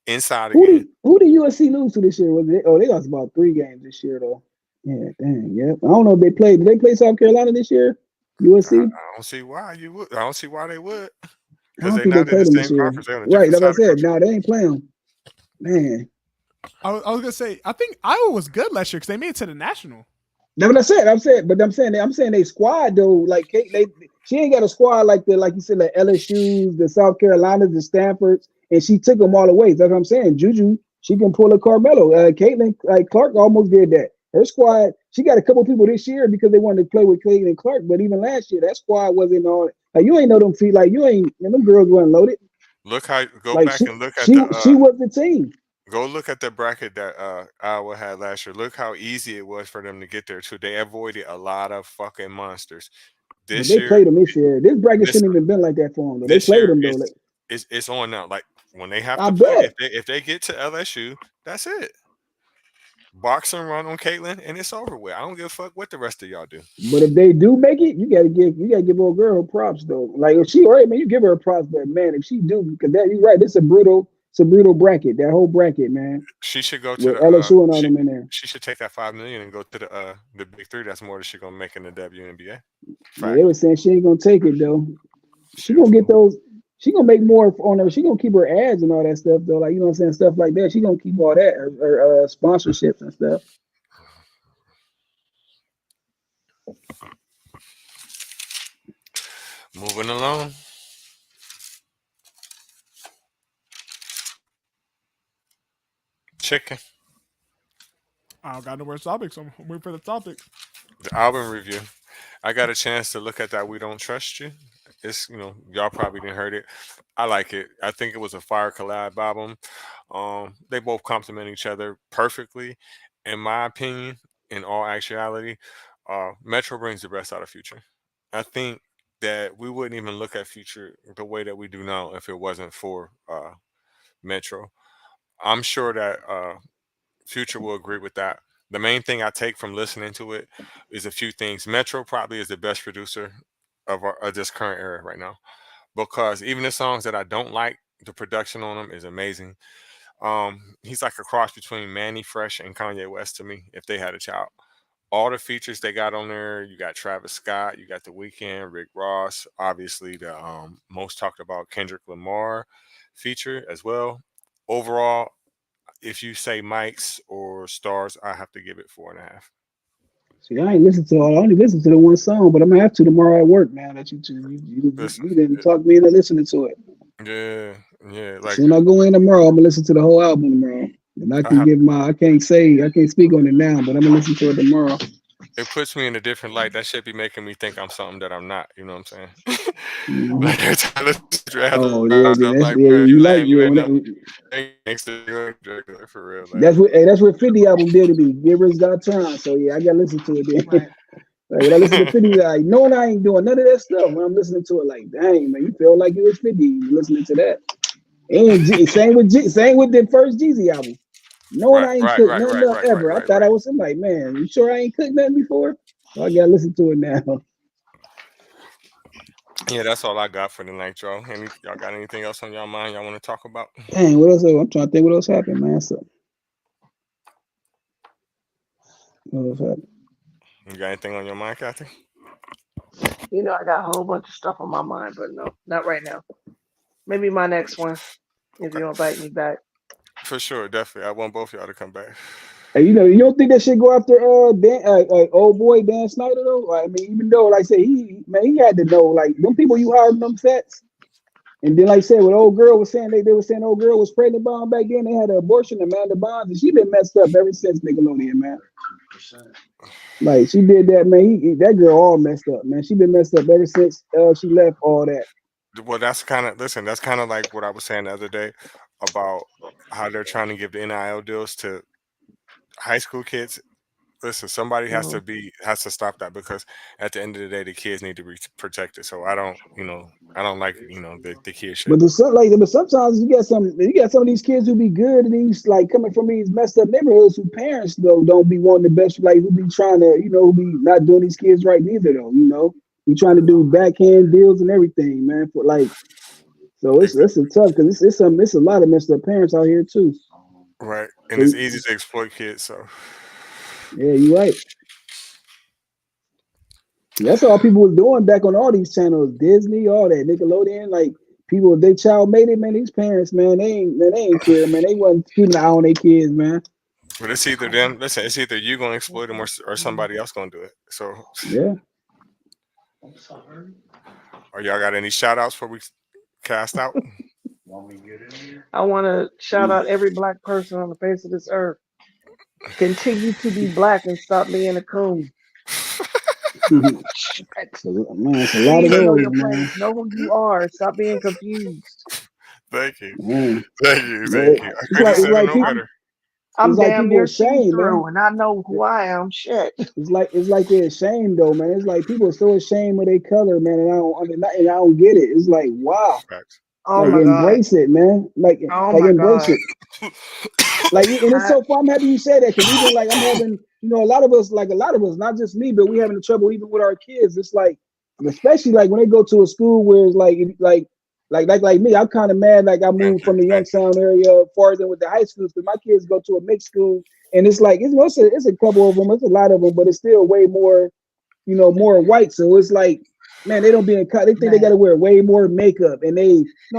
inside who again. did who did USC lose to this year? Was it? Oh, they lost about 3 games this year though. Yeah, dang, yeah. I don't know if they played. Did they play South Carolina this year? I USC? don't see why you would. I don't see why they would, I because don't they're think they not in the played them this same year. conference. They're on a Right, different that's what side I of the said. country. No, they ain't playing them. Man, I was gonna say I think Iowa was good last year because they made it to the national. that's what I said. I'm saying they squad though. Like she ain't got a squad like you said, the LSU's, the South Carolinas, the Stanfords, and she took them all the way. That's what I'm saying. Juju, she can pull a Carmelo. Caitlin Clark almost did that. Her squad, she got a couple people this year because they wanted to play with Caitlin Clark. But even last year, that squad wasn't all. Like you ain't know them feet. Like you ain't. And them girls weren't loaded. Look how go Like back and look at the she was the team. go look at the bracket that Iowa had last year. Look how easy it was for them to get there too. They avoided a lot of fucking monsters. But This they year, played them this year. This bracket this shouldn't even been like that for them. Though. They this played year them though. Like, it's on now. Like when they have I to play, bet. if they get to LSU, that's it. Box and run on Caitlin, and it's over with. I don't give a fuck what the rest of y'all do. But if they do make it, you gotta give old girl her props though. Like if she all right, man, you give her props, but man, if she do, because that you're right, it's a brutal bracket, that whole bracket, man, She should go to with the LSU and all them in there. she should take that 5 million and go to the big three. That's more than she gonna make in the WNBA. Yeah, Fact. they were saying she ain't gonna take it though. She Shit. gonna get those. She gonna make more on her. She gonna keep her ads and all that stuff though. Like you know what I'm saying, stuff like that. She gonna keep all that her sponsorships and stuff. Moving along. Chicken. I don't got no more topics. So I'm waiting for the topics. The album review. I got a chance to look at that. We Don't Trust You. It's y'all probably didn't heard it. I like it. I think it was a fire collab album. They both complement each other perfectly, in my opinion. In all actuality, Metro brings the best out of Future. I think that we wouldn't even look at Future the way that we do now if it wasn't for Metro. I'm sure that Future will agree with that. The main thing I take from listening to it is a few things. Metro probably is the best producer of this current era right now, because even the songs that I don't like, the production on them is amazing. He's like a cross between Manny Fresh and Kanye West to me, if they had a child. All the features they got on there, you got Travis Scott, you got The Weeknd, Rick Ross, obviously the most talked about Kendrick Lamar feature as well. Overall, if you say mics or stars, I have to give it 4.5. See, I ain't listened to all. I only listened to the one song, but I'm gonna have to tomorrow at work. Now that Listen, you didn't talk me into listening to it. yeah, yeah, As like soon as I go in tomorrow, I'm gonna listen to the whole album tomorrow. And I have, I can't speak on it now, but I'm gonna listen to it tomorrow. it puts me in a different light. That should be making me think I'm something that I'm not. You know what I'm saying? Mhm. Like every time I listen to it, I have to Oh remind yeah, myself, that's like, yeah. bro, you You like lame, you yeah. ain't no gangster, you ain't drug dealer for real. Like, That's what 50 album did to me. Givers got time. So yeah, I gotta listen to it then. Right. Like when I listen to 50, like knowing I ain't doing none of that stuff. When I'm listening to it, like dang man, you feel like you was 50 listening to that. And same with the first Jeezy album. Knowing right, I ain't right, cooked right, nothing right, up right, right, ever, I right, thought I right. was somebody. Man, you sure I ain't cooked nothing before? So I gotta listen to it now. Yeah, that's all I got for the night, y'all. Y'all got anything else on y'all mind y'all want to talk about? Dang, what else? I'm trying to think what else happened, man. So, what else happened? You got anything on your mind, Kathy? I got a whole bunch of stuff on my mind, but no, not right now. Maybe my next one, if Okay, you invite me back. for sure, definitely. I want both y'all to come back. Hey, you don't think that should go after old boy Dan Snyder though? Like, I mean, even though like I say he had to know like them people you hired in them sets. And then, like I said, what old girl was saying, they were saying old girl was pregnant bond back then. They had an abortion, Amanda Bonds, and she been messed up ever since Nickelodeon, man. Like she did that, man. That girl all messed up, man. She been messed up ever since she left all that. Well, that's kind of listen. That's kind of like what I was saying the other day about how they're trying to give the NIL deals to high school kids. Listen, somebody Hmm. has to stop that, because at the end of the day, the kids need to be protected. So I don't like the kid shit. But sometimes you got some of these kids who be good and these like coming from these messed up neighborhoods who parents though don't be wanting the best, like who be trying to who be not doing these kids right neither though. Be trying to do backhand deals and everything, man. For like, so it's a tough because it's a lot of messed up parents out here too. Right, and So it's easy to exploit kids. So Yeah, you're right. That's all people was doing back on all these channels, Disney, all that, Nickelodeon. Like people, if their child made it, man, these parents, man, they ain't care, man. They wasn't keeping an eye on their kids, man. But it's either them. Listen, it's either you gonna exploit them or somebody else gonna do it. So, Yeah. are y'all got any shout outs before we cast out? I want to shout out every black person on the face of this earth. Continue to be black and stop being a coon. Man, it's a lot of Please know those, your place. man. Know who you are. Stop being confused. Thank you, Man, thank you, thank man, you. I it's couldn't like have it's said it like no people, better. I'm it's like damn people near see ashamed, man. through, and I know who I am. Shit. It's like they're ashamed though, man. It's like people are so ashamed of their color, man, and I don't get it. It's like wow, Facts. Oh like my Facts. god. embrace it, man. Oh Like my embrace god. it. Like, and it's I, so fun. I'm happy you said that because even like I'm having, a lot of us, not just me, but we having the trouble even with our kids. It's like, especially like when they go to a school where it's like me. I'm kind of mad. Like I moved Thank you, from the thank you. Youngstown area farther with the high schools because my kids go to a mixed school, and it's like it's a couple of them, it's a lot of them, but it's still way more more white. So it's like, man, they don't be in they think they man. gotta wear way more makeup and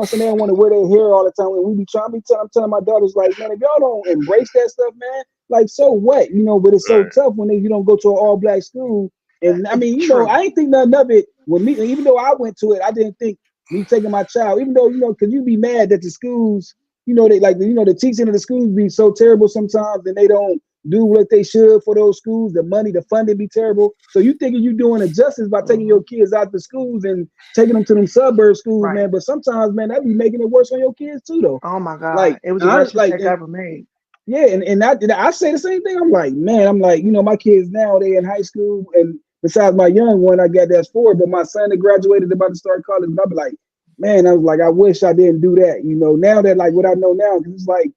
so they don't want to wear their hair all the time. And we be trying, I'm telling my daughters, like, man, if y'all don't embrace that stuff, man, like so what? But it's so Right. tough when you don't go to an all black school. And I mean, True. I ain't think nothing of it with me, even though I went to it, I didn't think me taking my child, even though, because you be mad that the schools, they like, the teaching of the schools be so terrible sometimes and they don't do what they should for those schools. The money, the funding be terrible. So you thinking you doing a justice by taking Hmm. your kids out the schools and taking them to them suburb schools, Right. man. But sometimes, man, that be making it worse on your kids too, though. Oh my god. Like, It was the I worst like, mistake I ever made. yeah, and I say the same thing. I'm like, man, my kids now they in high school, and besides my young one, I got that's 4, but my son that graduated about to start college, and I'll be like, man, I was like, I wish I didn't do that. Now that like what I know now, because it's like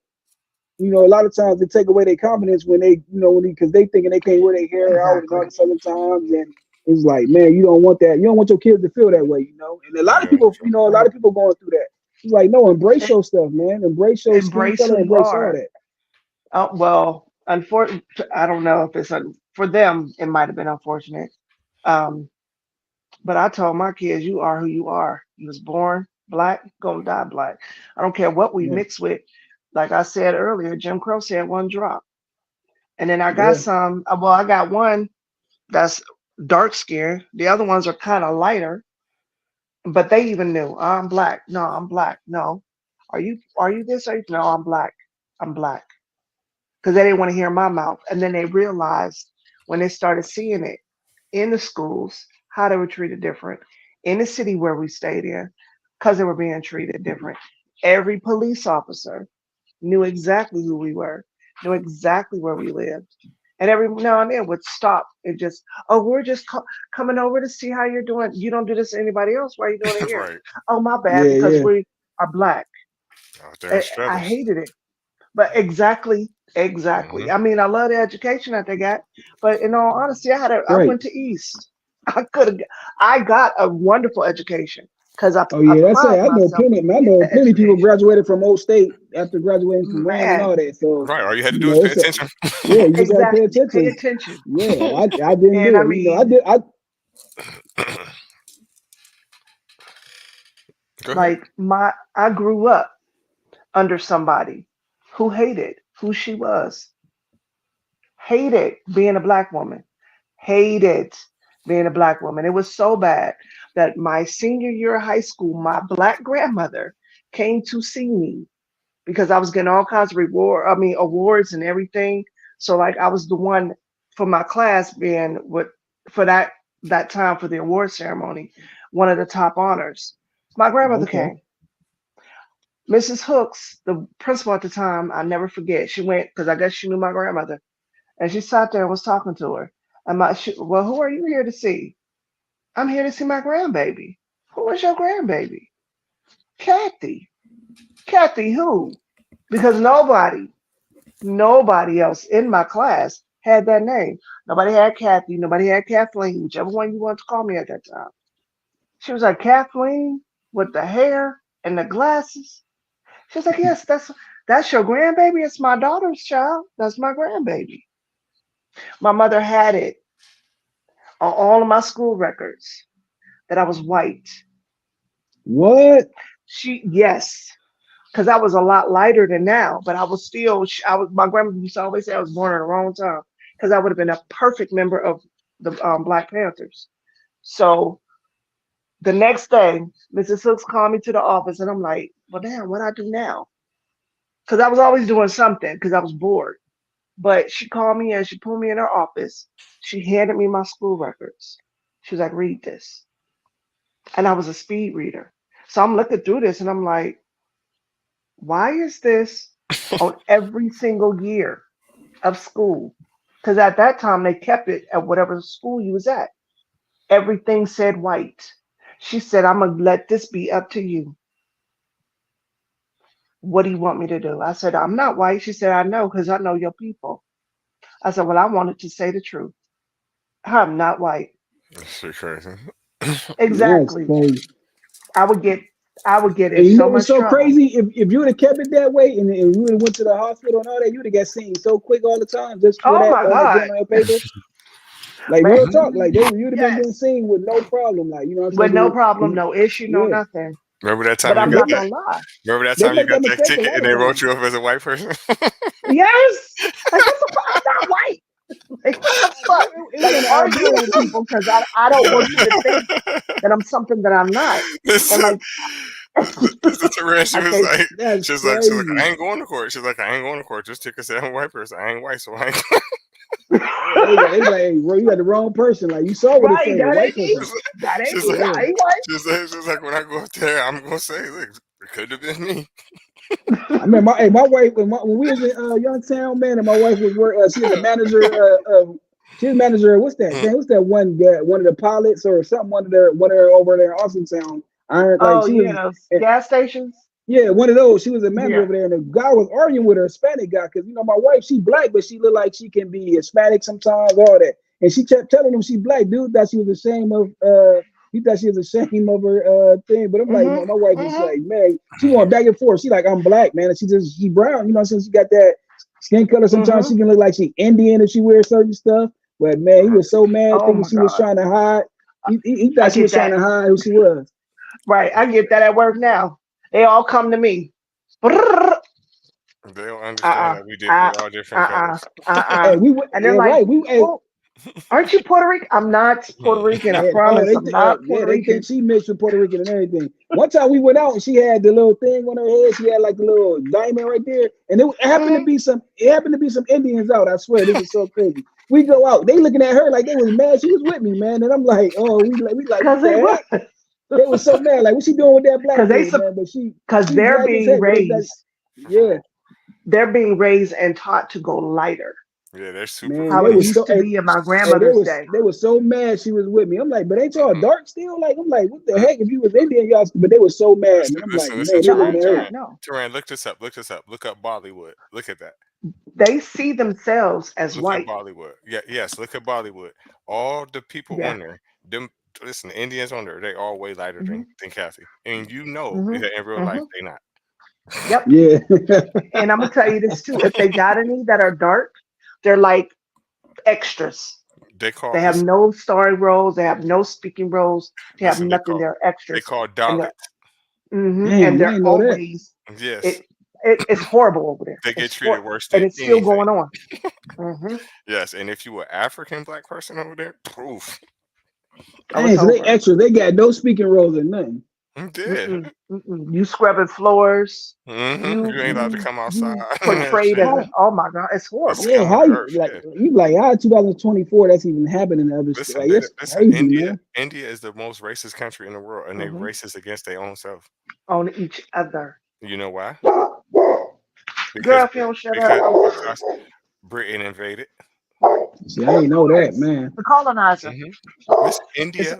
a lot of times they take away their confidence when they, because they thinking they can't wear their hair out and all Exactly. this other times, and it's like, man, you don't want that. You don't want your kids to feel that way. And a lot of Yeah. people, So, a lot Right. of people going through that. It's like, no, embrace E- your stuff, man. Embrace your skin Embrace who color. you Embrace all are. that. Well, unfortunately, I don't know if it's for them. It might have been unfortunate. Um, but I told my kids, "You are who you are. You was born black, gonna die black. I don't care what we Yeah, mix with." Like I said earlier, Jim Crow said one drop, and then I got yeah, some. Well, I got one that's dark skinned. The other ones are kind of lighter, but they even knew, "Oh, I'm black. No, I'm black. No, are you this? Are you? No, I'm black. I'm black." Because they didn't want to hear my mouth. And then they realized when they started seeing it in the schools, how they were treated different, in the city where we stayed in, because they were being treated different. Every police officer knew exactly who we were, knew exactly where we lived. And every now and then would stop and just, "Oh, we're just coming over to see how you're doing. You don't do this to anybody else. Why are you doing it here?" right. "Oh, my bad, yeah, because yeah. we are black." Out there in I feathers. hated it. But exactly, Hmm. exactly. I mean, I love the education that they got, but in all honesty, I Right. went to East. I could have, I got a wonderful education because I Oh yeah, that's it. applied myself to I get know the plenty of people education. graduated from Old State after graduating from Rand and all Man, that. So, Right. All you had to do is pay it's a attention. yeah, you just gotta pay exactly. Pay attention. attention. Yeah, I didn't And do I it. I mean, did I Go ahead. like I grew up under somebody who hated who she was, hated being a black woman, hated being a black woman. It was so bad that my senior year of high school, my black grandmother came to see me because I was getting all kinds of awards and everything. So like I was the one for my class being what for that time for the award ceremony, one of the top honors. My grandmother okay. came. Mrs. Hooks, the principal at the time, I never forget. She went because I guess she knew my grandmother, and she sat there and was talking to her. And well, who are you here to see? "I'm here to see my grandbaby." "Who is your grandbaby?" "Kathy." "Kathy who?" Because nobody else in my class had that name. Nobody had Kathy. Nobody had Kathleen, whichever one you want to call me at that time. She was like, "Kathleen with the hair and the glasses." She was like, "Yes, that's your grandbaby. It's my daughter's child. That's my grandbaby." My mother had it on all of my school records that I was white. What? Yes, because I was a lot lighter than now, but I was still, my grandma used to always say I was born at the wrong time because I would have been a perfect member of the Black Panthers. So the next day, Mrs. Hooks called me to the office, and I'm like, well, damn, what I do now? Because I was always doing something because I was bored. But she called me and she pulled me in her office. She handed me my school records. She was like, read this. And I was a speed reader. So I'm looking through this and I'm like, why is this on every single year of school? Because at that time they kept it at whatever school you was at. Everything said white. She said, I'm gonna let this be up to you. What do you want me to do? I said, I'm not white. She said, I know because I know your people. I said, well, I wanted to say the truth. I'm not white. That's crazy. That's Exactly. crazy. I would get And in you know so what's much so trouble. crazy? If you would have kept it that way and you would have went to the hospital and all that, you would have got seen so quick all the time just for Oh that my God. getting on your paper. Like Man, real talk, like you'd have been getting yes. seen with no problem. Like you know what I'm With saying? no problem, no issue, no Yeah, nothing. Remember that But time you I'm they got not make that? gonna lie. Remember that they time you make got that that mistake a ticket lot and of they wrote times. you up as a white person? Yes. Like what the fuck? I'm not white. Like what the fuck? It Like was an arguing with idea. people because I don't want you to think that I'm something that I'm not. And Listen, like listen to Terran. I can't. That's She's like, I crazy. ain't going to court. She's like, I ain't going to court. Just ticket said I'm a white person. I ain't white, so I ain't. They like, hey, bro, you got the wrong person. Like you saw what it Right, said, a that white ain't me. person. That ain't She's me. like, Yeah. I ain't white. she's like, when I go up there, I'm gonna say, look, it could have been me. I mean, my wife when we was in Youngtown, man, and my wife was work. She was a manager. She was manager. What's that? Mm, Dang, what's that one guy? One of the pilots or something. One of their over there in Austin Town. Iron like Oh she yeah, was. those gas stations. Yeah, one of those. She was a manager Yeah. over there, and the guy was arguing with her Hispanic guy because my wife, she black, but she look like she can be Hispanic sometimes, all that. And she kept telling him she black. Dude thought she was ashamed of he thought she was ashamed of her thing. But I'm like, Mhm. my wife was Mhm. like, man, she going back and forth. She like, I'm black, man, and she brown, since she got that skin color. Sometimes Mhm. she can look like she Indian if she wears certain stuff. But man, he was so mad Oh thinking my she was God. trying to hide. He I thought she get was trying that. to hide who she was. Right. I get that at work now. They all come to me. Uh-uh. they don't understand Uh-uh. that we all different colors. Hey, Uh-uh. we went, And they're yeah, like, right. Hey, well, aren't you Puerto Rican? I'm not Puerto Rican. I yeah, oh, promise. I'm not yeah, Puerto they think Rican. she mixed with Puerto Rican and everything. One time we went out and she had the little thing on her head. She had like the little diamond right there, and it happened to Mhm. be some. It happened to be some Indians out. I swear, this is so crazy. We go out, they looking at her like they was mad. She was with me, man, and I'm like, oh, we like, what Cause the they heck? were. They was so mad. Like, what she doing with that black Cause they thing, man? But she cause she they're black as being heck, but it's like, raised. yeah, They're being raised and taught to go lighter. Yeah, they're super man, How they it was police. used so. to be in my Hey, they grandmother's was day. they was so mad she was with me. I'm like, but ain't y'all Mm, dark still? Like, I'm like, what the mm. heck? If you was Indian, y'all. But they was so mad, Listen, man. I'm like, listen, listen, man, they looking No, at Terran, her. Terran, no. Terran. Look this up. Look this up. Look up Bollywood. Look at that. They see themselves as Look at white. Bollywood. Yeah, yes. Look at Bollywood. All the people Yeah. on there, them. Listen, the Indians on there, they all way lighter Hmm. than Kathy, and you know Hmm. that in real life Hmm. they not. Yep. Yeah, And I'm gonna tell you this too. If they got any that are dark, they're like extras. They call They have listen, no starring roles. They have no speaking roles. They have listen. nothing. They're They extras, call and Dalit. and damn, I they're ain't know that. always Yes, it, it's horrible over there. they get It's treated worse and than it's still anything. going on. Hmm. Yes, and if you were African black person over there, proof. Oh, it's Dang, so they over. extra. They got no speaking roles or nothing. I'm dead. Mm-mm, mm-mm. You scrubbing floors. You ain't allowed to come outside. You And portrayed as shit. a, How? oh my God, it's The horrible. scum Yeah, of how the you earth. like? Yeah. You like how 2024? That's even happening in other states. Listen, Like, that's listen. crazy, man. India is the most racist country in the world, and they Hmm. racist against their own self. On each other. You know why? Girl, Because if you don't shut up, because I'm because Britain invaded. See, I ain't of know that, course. man. The colonizer. hmm Listen, It's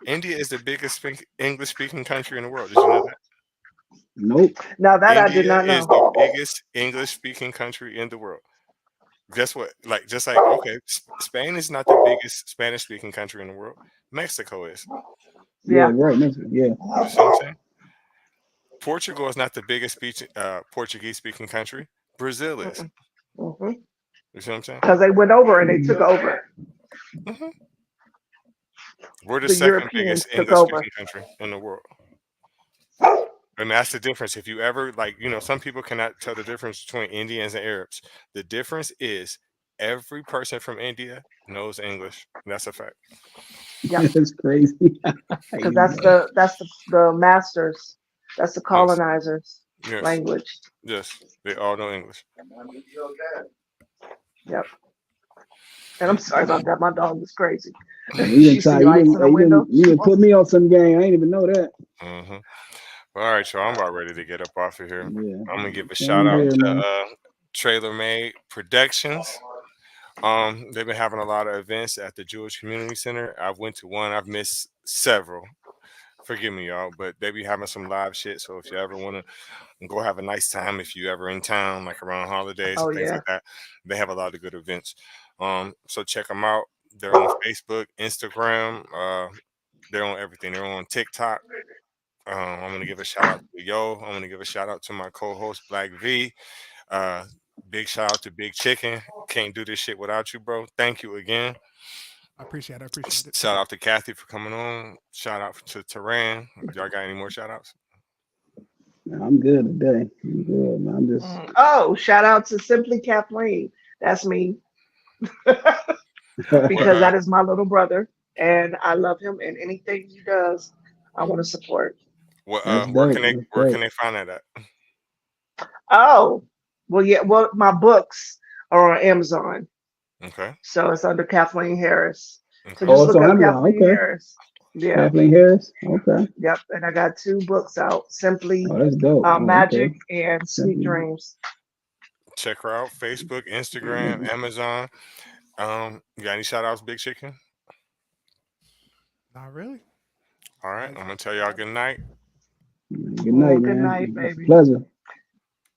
India is the biggest English speaking country in the world. Did you know that? Nope. now that I did India not is the know. biggest English speaking country in the world. Guess what? Like, just like, okay, Spain is not the biggest Spanish speaking country in the world. Mexico is. Yeah, Yeah. right. Yeah. You see what I'm saying? Portugal is not the biggest Portuguese speaking country. Brazil is. Mm-mm. Hmm. You see what I'm saying? Because they went over and they took over. Hmm. We're the The second Europeans biggest took over. English-speaking country in the world. And that's the difference. If you ever, like, some people cannot tell the difference between Indians and Arabs. The difference is every person from India knows English. That's a fact. Yep. That's crazy. Because that's the masters. That's the Yes. colonizers' Yes. language. Yes. They all know English. Yep. And I'm sorry about that. My dog is crazy. You She done see lights in the window. you done put me on some game. I ain't even know that. Hmm. All right, y'all. I'm about ready to get up off of here. Yeah. I'm gonna give a Same shout out here, to man. Trailer Made Productions. They've been having a lot of events at the Jewish Community Center. I've went to one. I've missed several. Forgive me, y'all, but they be having some live shit. So if you ever want to go have a nice time, if you ever in town, like around holidays Oh and things yeah. like that, they have a lot of good events. So check them out. They're on Facebook, Instagram. They're on everything. They're on TikTok. I'm gonna give a shout out to Yo. I'm gonna give a shout out to my co-host Black V. Uh, Big shout out to Big Chicken. Can't do this shit without you, bro. Thank you again. I appreciate it. Shout out to Kathy for coming on. Shout out to Terran. Y'all got any more shout outs? No, I'm good today. I'm good, man. I'm just Oh, shout out to Simply Kathleen. That's me. What, Because that is my little brother, and I love him, and anything he does, I want to support. that's where dope. That's can dope. they find that at? Oh, well, yeah. Well, my books are on Amazon, Okay. so it's under Kathleen Harris. So Okay. just Oh, it's look on up Amazon. Kathleen Okay. Harris. Yeah. Kathleen Harris. Okay. Yep. And I got 2 books out: Simply Oh, that's dope. Oh, Magic okay. and Sweet Simply. Dreams. Check her out. Facebook, Instagram, Amazon. You got any shout outs, Big Chicken? Not really. All right. I'm gonna tell y'all good night. Good night, Good man. night, It's a baby. pleasure.